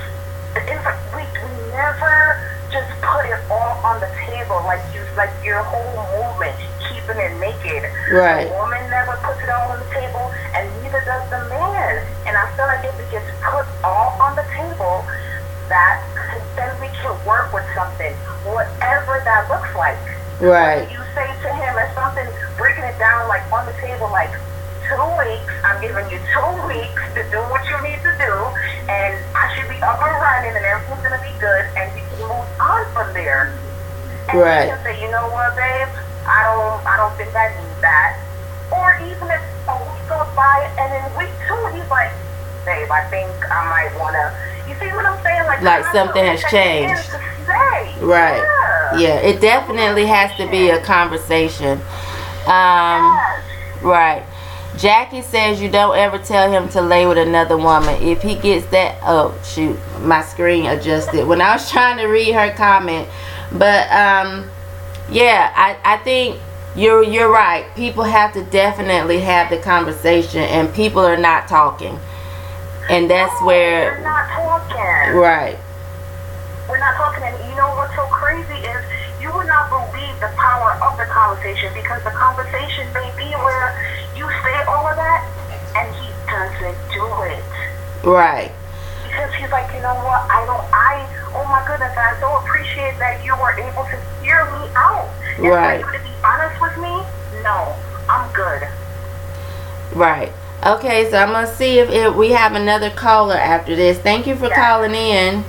[SPEAKER 2] we never just put it all on the table, like your whole movement, keeping it naked.
[SPEAKER 1] Right.
[SPEAKER 2] The woman never puts it all on the table, and neither does the man. And I feel like if it gets put all on the table, that then we can work with something, whatever that looks like.
[SPEAKER 1] Right.
[SPEAKER 2] You say to him or something, breaking it down like on the table, like 2 weeks. I'm giving you 2 weeks to do what you need to do, and I should be up and running, and everything's gonna be good, and you can move on from there. And you can say, you know what, babe, I don't think I need that. Or even if a week goes by, and in week 2 he's like, babe, I think I might wanna. You see what I'm saying? Like
[SPEAKER 1] something has changed. Right. Yeah. It definitely has to be a conversation. Right. Jackie says you don't ever tell him to lay with another woman. If he gets that, oh shoot, my screen adjusted when I was trying to read her comment. But yeah, I think you're right. People have to definitely have the conversation, and people are not talking, and that's where
[SPEAKER 2] we're not talking.
[SPEAKER 1] Right.
[SPEAKER 2] We're not talking, and you know what's so crazy is you would not believe the power of the conversation, because the conversation may be where you say all of that, and he doesn't do it.
[SPEAKER 1] Right.
[SPEAKER 2] Because he's like, you know what, oh my goodness, I so appreciate that you were able to hear me out. And
[SPEAKER 1] right.
[SPEAKER 2] for you to be honest with me, no, I'm good.
[SPEAKER 1] Right. Okay, so I'm going to see if we have another caller after this. Thank you for calling in.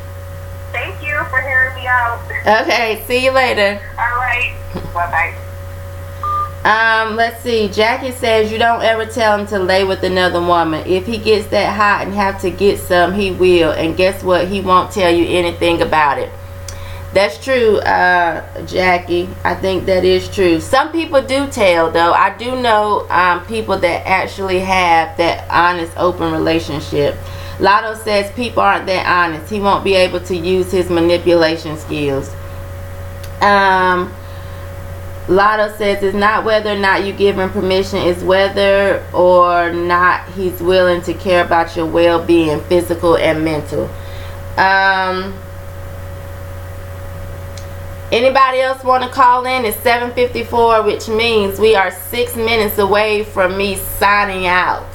[SPEAKER 2] Thank you for hearing me out.
[SPEAKER 1] Okay, see you later.
[SPEAKER 2] All right. Bye-bye.
[SPEAKER 1] Let's see. Jackie says you don't ever tell him to lay with another woman. If he gets that hot and have to get some, he will. And guess what? He won't tell you anything about it. That's true, Jackie. I think that is true. Some people do tell, though. I do know people that actually have that honest, open relationship. Lotto says people aren't that honest. He won't be able to use his manipulation skills. Lotto says it's not whether or not you give him permission, it's whether or not he's willing to care about your well-being, physical and mental. Anybody else want to call in? It's 7:54, which means we are 6 minutes away from me signing out.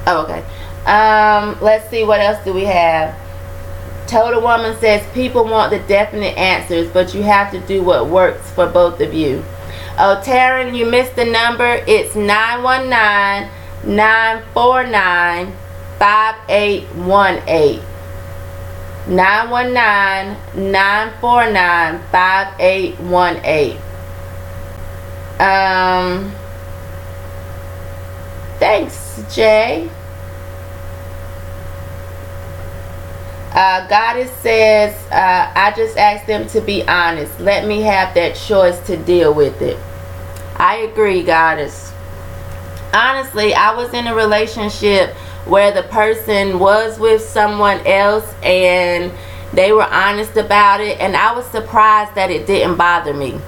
[SPEAKER 1] Oh, okay. Let's see, what else do we have? Total Woman says people want the definite answers, but you have to do what works for both of you. Oh, Taryn, you missed the number. It's 919-949-5818. 919-949-5818. Thanks, Jay. Goddess says, I just asked them to be honest. Let me have that choice to deal with it. I agree, Goddess. Honestly, I was in a relationship where the person was with someone else and they were honest about it, and I was surprised that it didn't bother me.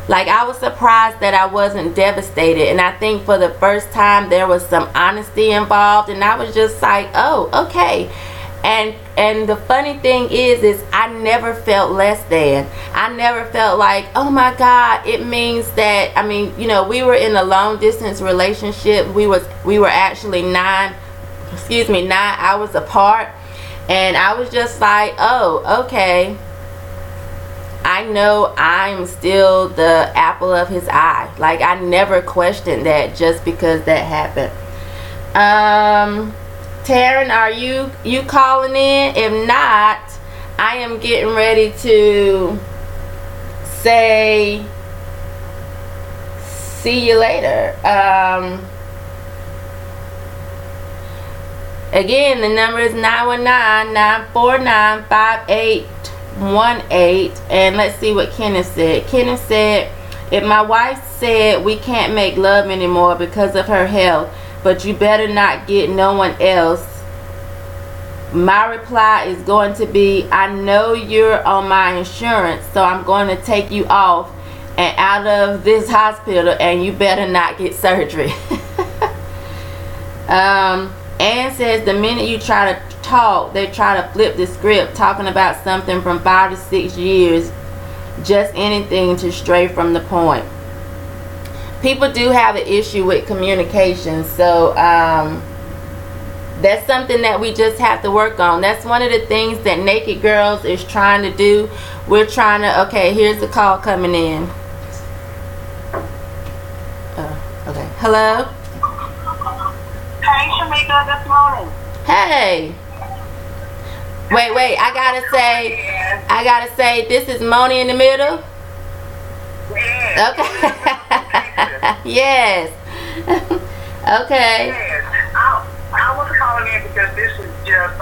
[SPEAKER 1] Like, I was surprised that I wasn't devastated, and I think for the first time there was some honesty involved, and I was just like, oh, okay. And the funny thing is I never felt less than. I never felt like, oh my God, it means that, I mean, you know, we were in a long distance relationship. We were actually 9 hours apart. And I was just like, oh, okay. I know I'm still the apple of his eye. Like, I never questioned that just because that happened. Taryn, are you calling in? If not, I am getting ready to say see you later. Again, the number is 919-949-5818. And let's see what Kenneth said. Kenneth said, if my wife said we can't make love anymore because of her health, but you better not get no one else, my reply is going to be, I know you're on my insurance, so I'm going to take you off and out of this hospital, and you better not get surgery. Ann says, the minute you try to talk, they try to flip the script, talking about something from 5 to 6 years, just anything to stray from the point. People do have an issue with communication, so that's something that we just have to work on. That's one of the things that Naked Girls is trying to do. We're trying to, okay, here's the call coming in. Okay, hello?
[SPEAKER 2] Hey, Shemeka, this morning.
[SPEAKER 1] Hey. Wait, I gotta say, this is Moni in the middle?
[SPEAKER 2] Yes.
[SPEAKER 1] Okay. Yes. Okay.
[SPEAKER 2] Yes. I was calling in because this is just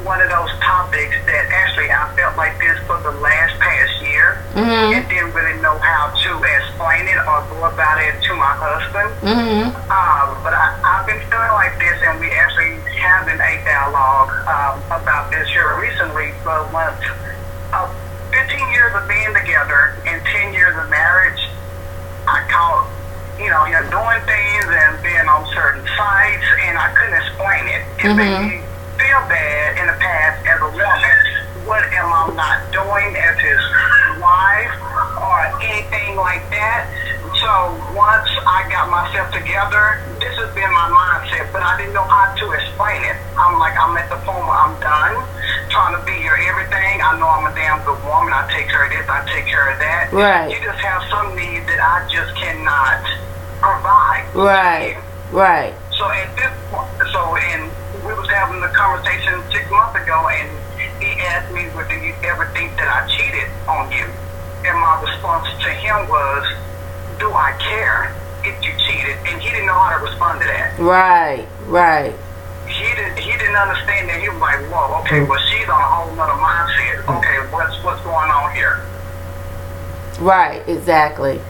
[SPEAKER 2] one of those topics that actually I felt like this for the past year.
[SPEAKER 1] Mm-hmm.
[SPEAKER 2] And didn't really know how to explain it or go about it to my husband.
[SPEAKER 1] Mm-hmm.
[SPEAKER 2] But I've been feeling like this, and we actually having a dialogue about this here recently. But once 15 years of being together and 10 years of marriage, I caught, you're doing things and being on certain sites, and I couldn't explain it. It made me feel bad in the past as a woman. What am I not doing as his wife or anything like that? So once I got myself together, this has been my mindset, but I didn't know how to explain it. I'm at the point where I'm done trying to be your everything. I know I'm a damn good woman. I take care of this, I take care of that.
[SPEAKER 1] Right.
[SPEAKER 2] You just have some needs that I just cannot provide.
[SPEAKER 1] Right. Right.
[SPEAKER 2] So at this point, and we was having the conversation 6 months ago, and he asked me, "Would you ever think that I cheated on you?" And my response to him was, "Do I care if you cheated?" And he didn't know how to respond to that.
[SPEAKER 1] Right. Right.
[SPEAKER 2] He didn't understand that. He was like, "Whoa, okay, well she's on a whole nother mindset. Okay, what's going on here?"
[SPEAKER 1] Right. Exactly.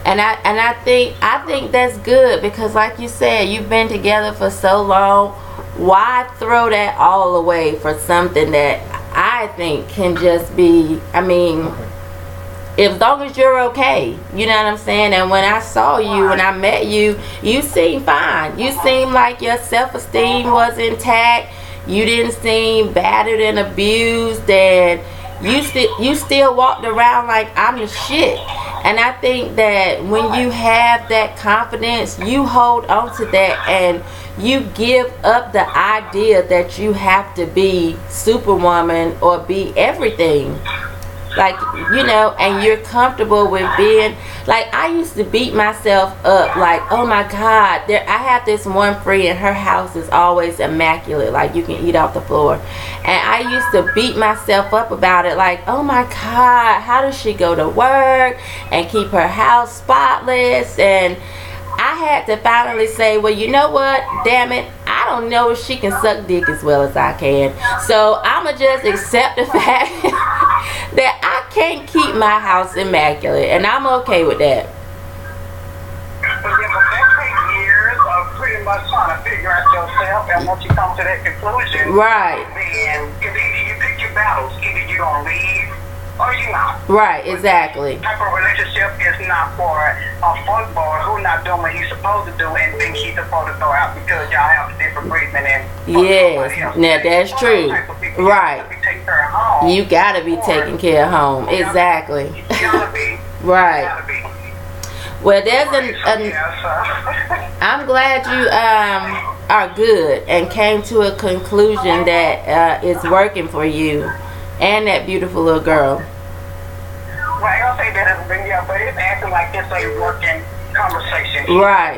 [SPEAKER 1] And I think that's good, because like you said, you've been together for so long. Why throw that all away for something that I think can just be, I mean, as long as you're okay, you know what I'm saying? And when I saw you, when I met you, you seemed fine. You seemed like your self-esteem was intact. You didn't seem battered and abused, and you still walked around like I'm the shit. And I think that when you have that confidence, you hold on to that, and you give up the idea that you have to be Superwoman or be everything. Like, and you're comfortable with being, like, I used to beat myself up, like, oh my God, I have this one friend, her house is always immaculate, like you can eat off the floor. And I used to beat myself up about it, like, oh my God, how does she go to work and keep her house spotless? And I had to finally say, well, you know what, damn it, I don't know if she can suck dick as well as I can. So I'ma just accept the fact that I can't keep my house immaculate, and I'm okay with that.
[SPEAKER 2] But that takes years of pretty much trying to figure out yourself, and once you come to that conclusion,
[SPEAKER 1] right,
[SPEAKER 2] then you pick your battles. Either you're gonna leave or you're not.
[SPEAKER 1] Right, exactly.
[SPEAKER 2] Type of relationship is not for a fuckboy who not doing what he's supposed to do and think he's supposed to throw out because y'all have a different agreement and
[SPEAKER 1] yes, now that's true. Right. You gotta be taking care of home. Exactly.
[SPEAKER 2] You gotta be.
[SPEAKER 1] Right.
[SPEAKER 2] You gotta be.
[SPEAKER 1] Well, there's I'm glad you are good and came to a conclusion that is working for you and that beautiful little girl.
[SPEAKER 2] Well, I don't say that hasn't been yet, but it's acting like it's a working conversation.
[SPEAKER 1] Right.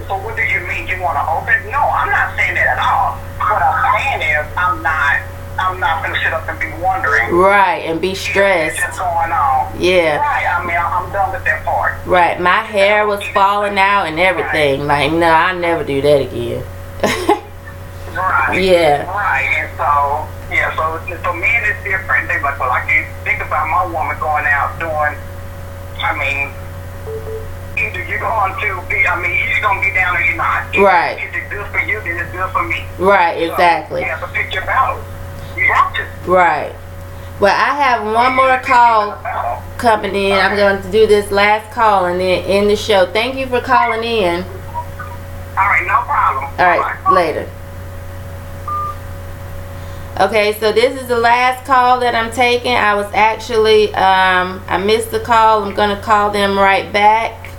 [SPEAKER 2] So what do you mean? You want to open? No, I'm not saying that at all. What I'm saying is I'm not going to sit up and be wondering.
[SPEAKER 1] Right, and be stressed.
[SPEAKER 2] What's going on.
[SPEAKER 1] Yeah.
[SPEAKER 2] Right, I mean, I'm done with that part.
[SPEAKER 1] Right, my hair was falling out and everything. Like, no, I'll never do that again.
[SPEAKER 2] Right.
[SPEAKER 1] Yeah.
[SPEAKER 2] Right, and so... Yeah, so men is different. They like, well, I can't think about my woman going out doing, I mean, either you're going to be, you're going to be down or you're not.
[SPEAKER 1] Right.
[SPEAKER 2] If it's good for you, then it's good for me.
[SPEAKER 1] Right, exactly.
[SPEAKER 2] So, you have to pick your battles. You have to.
[SPEAKER 1] Right. Well, I have one more call coming in. I'm going to do this last call and then end the show. Thank you for calling in.
[SPEAKER 2] All right, no problem.
[SPEAKER 1] All right, later. Okay, so this is the last call that I'm taking. I was actually, I missed the call. I'm going to call them right back.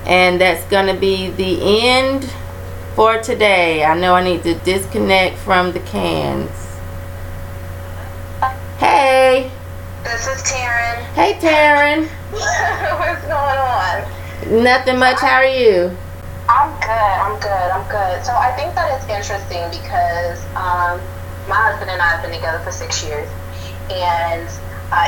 [SPEAKER 1] And that's going to be the end for today. I know I need to disconnect from the cans. Hey.
[SPEAKER 4] This is Taryn.
[SPEAKER 1] Hey, Taryn.
[SPEAKER 4] What's going on?
[SPEAKER 1] Nothing much. How are you?
[SPEAKER 4] I'm good. So I think that it's interesting because my husband and I have been together for 6 years, and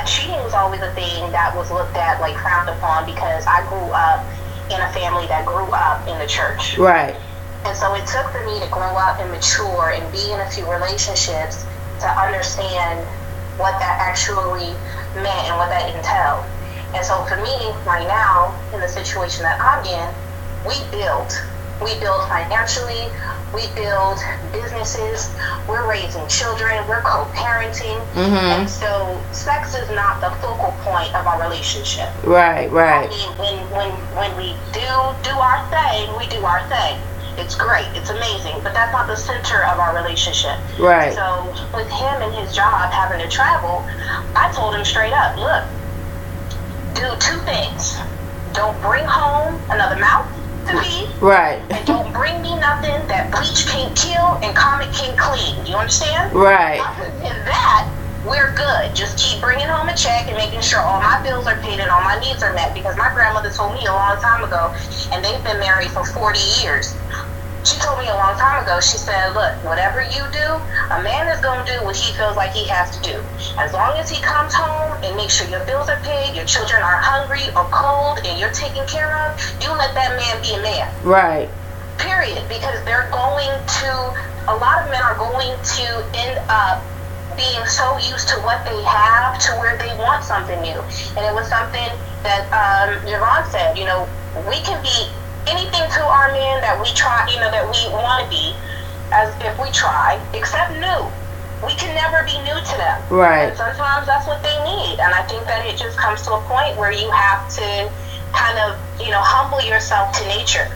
[SPEAKER 4] cheating was always a thing that was looked at, like frowned upon, because I grew up in a family that grew up in the church.
[SPEAKER 1] Right.
[SPEAKER 4] And so it took for me to grow up and mature and be in a few relationships to understand what that actually meant and what that entailed. And so for me, right now, in the situation that I'm in, we build financially, we build businesses, we're raising children, we're co-parenting, and so sex is not the focal point of our relationship.
[SPEAKER 1] Right.
[SPEAKER 4] I mean, when we do our thing, we do our thing. It's great, it's amazing, but that's not the center of our relationship.
[SPEAKER 1] Right.
[SPEAKER 4] So with him and his job having to travel, I told him straight up, look, do two things. Don't bring home another mouth to feed. Right. And don't bring me nothing that bleach can't kill and Comet can't clean. You understand?
[SPEAKER 1] Right.
[SPEAKER 4] And that, we're good. Just keep bringing home a check and making sure all my bills are paid and all my needs are met. Because my grandmother told me a long time ago, and they've been married for 40 years. She told me a long time ago, she said, look, whatever you do, a man is going to do what he feels like he has to do. As long as he comes home and makes sure your bills are paid, your children are hungry or cold, and you're taken care of, you let that man be a man.
[SPEAKER 1] Right.
[SPEAKER 4] Period. Because a lot of men are going to end up being so used to what they have to where they want something new. And it was something that Javon said, we can be anything to our men that we try, that we want to be, as if we try, except new. We can never be new to them.
[SPEAKER 1] Right.
[SPEAKER 4] And sometimes that's what they need. And I think that it just comes to a point where you have to kind of, humble yourself to nature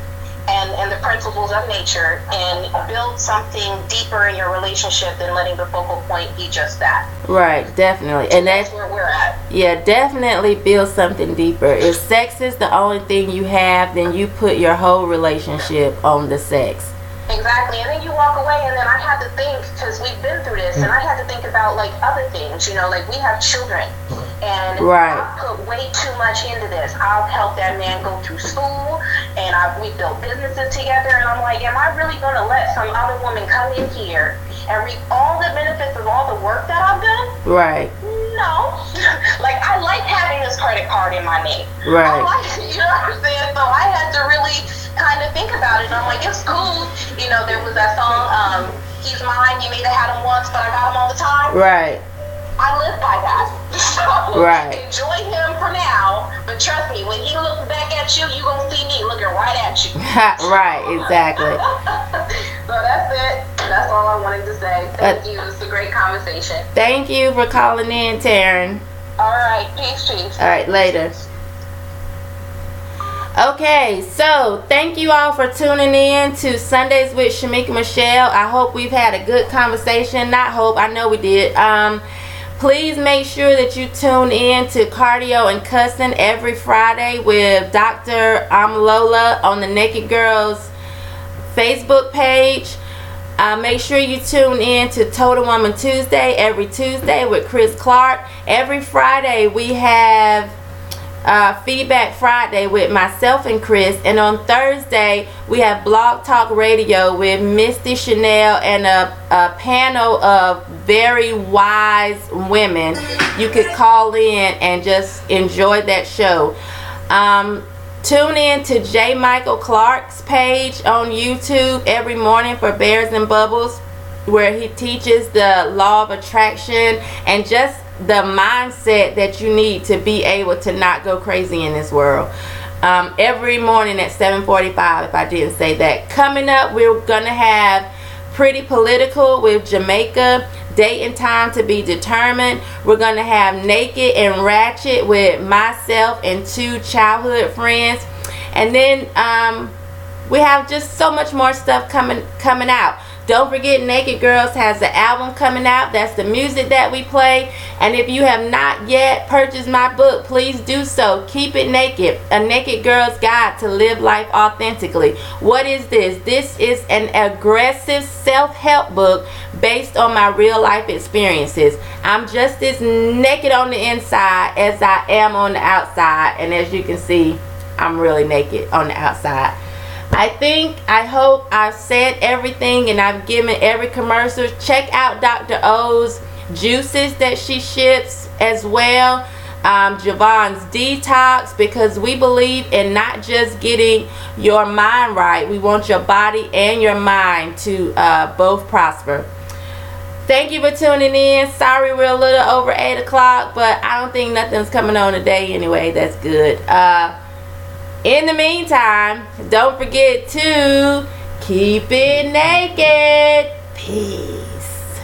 [SPEAKER 4] and the principles of nature and build something deeper in your relationship than letting the focal point be just that.
[SPEAKER 1] Right, definitely. And
[SPEAKER 4] that's where we're at.
[SPEAKER 1] Yeah, definitely build something deeper. If sex is the only thing you have, then you put your whole relationship on the sex.
[SPEAKER 4] Exactly. And then you walk away, and then I had to think, because we've been through this, and I had to think about other things, like we have children, and I put way too much into this. I'll help that man go through school, and we built businesses together, and I'm like, am I really going to let some other woman come in here and reap all the benefits of all the work that I've done?
[SPEAKER 1] Right.
[SPEAKER 4] No. I like having this credit card in my name.
[SPEAKER 1] Right.
[SPEAKER 4] I like it, you know what I'm saying? So I had to really kind of think about it. And I'm like, it's cool. There was that song, He's Mine, You May Have Had Him Once, But I Got Him All the Time.
[SPEAKER 1] Right.
[SPEAKER 4] I live by that. So
[SPEAKER 1] right.
[SPEAKER 4] Enjoy him for now, but trust me, when he looks back at you, you're going to see me looking right at you.
[SPEAKER 1] Right, exactly.
[SPEAKER 4] So that's it. That's all I wanted to say. Thank you. It's a great conversation.
[SPEAKER 1] Thank you for calling in, Taryn.
[SPEAKER 4] Alright, peace.
[SPEAKER 1] Alright, later. Okay, so thank you all for tuning in to Sundays with Shemeka Michelle. I hope we've had a good conversation. Not hope, I know we did. Please make sure that you tune in to Cardio and Cussing every Friday with Dr. Lola on the Naked Girls Facebook page. Make sure you tune in to Total Woman Tuesday every Tuesday with Chris Clark. Every Friday we have Feedback Friday with myself and Chris, and on Thursday we have Blog Talk Radio with Misty Chanel and a panel of very wise women. You could call in and just enjoy that show. Tune in to J. Michael Clark's page on YouTube every morning for Bears and Bubbles, where he teaches the law of attraction and just the mindset that you need to be able to not go crazy in this world. Every morning at 7:45, if I didn't say that. Coming up, we're gonna have Pretty Political with Jamaica, Date and Time to Be Determined. We're gonna have Naked and Ratchet with myself and 2 childhood friends, and then we have just so much more stuff coming out. Don't forget, Naked Girls has the album coming out. That's the music that we play. And if you have not yet purchased my book, please do so. Keep It Naked, A Naked Girl's Guide to Live Life Authentically. What is this? This is an aggressive self-help book based on my real life experiences. I'm just as naked on the inside as I am on the outside. And as you can see, I'm really naked on the outside. I hope I've said everything and I've given every commercial. Check out Dr. O's juices that she ships as well. Javon's Detox, because we believe in not just getting your mind right. We want your body and your mind to both prosper. Thank you for tuning in. Sorry we're a little over 8 o'clock, but I don't think nothing's coming on today anyway. That's good. In the meantime, don't forget to keep it naked. Peace.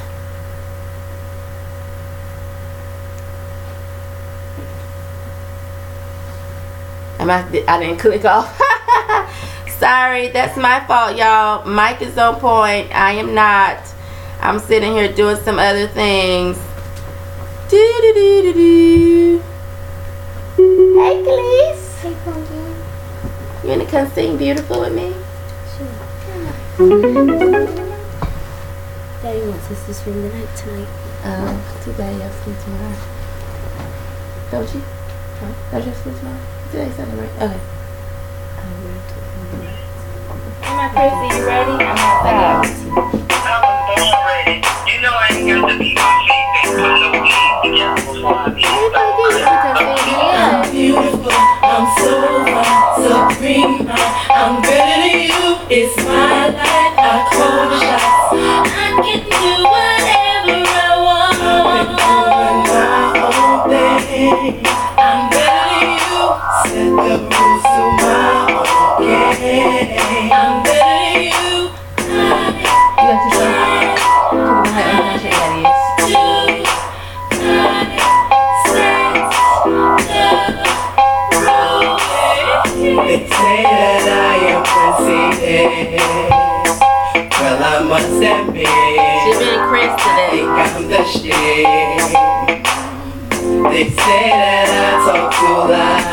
[SPEAKER 1] I didn't click off. Sorry, that's my fault, y'all. Mike is on point. I am not. I'm sitting here doing some other things. Do. Hey, Khalees.
[SPEAKER 5] Hey, Punky.
[SPEAKER 1] You wanna come sing Beautiful with me?
[SPEAKER 5] Sure. Daddy wants us to spend the night tonight.
[SPEAKER 1] Oh, too bad you have school tomorrow. Don't you?
[SPEAKER 5] Huh?
[SPEAKER 1] Don't you have school tomorrow? Today's Sunday, right? Okay.
[SPEAKER 5] Am I crazy? You ready? I'm outside.
[SPEAKER 2] I'm ready. You know I ain't got to be my feet and put no keys together before I be
[SPEAKER 3] I'm beautiful, I'm so fine, supreme, I'm better than you, it's my life, I call the shots, I can do whatever I want, I've been doing my own thing, I'm better than you, set the rules to my own game, I'm better than you,
[SPEAKER 1] You have to say,
[SPEAKER 3] they say that I am conceited. Well, I must admit,
[SPEAKER 1] she's been Chris today.
[SPEAKER 3] I'm the shit. They say that I talk too loud.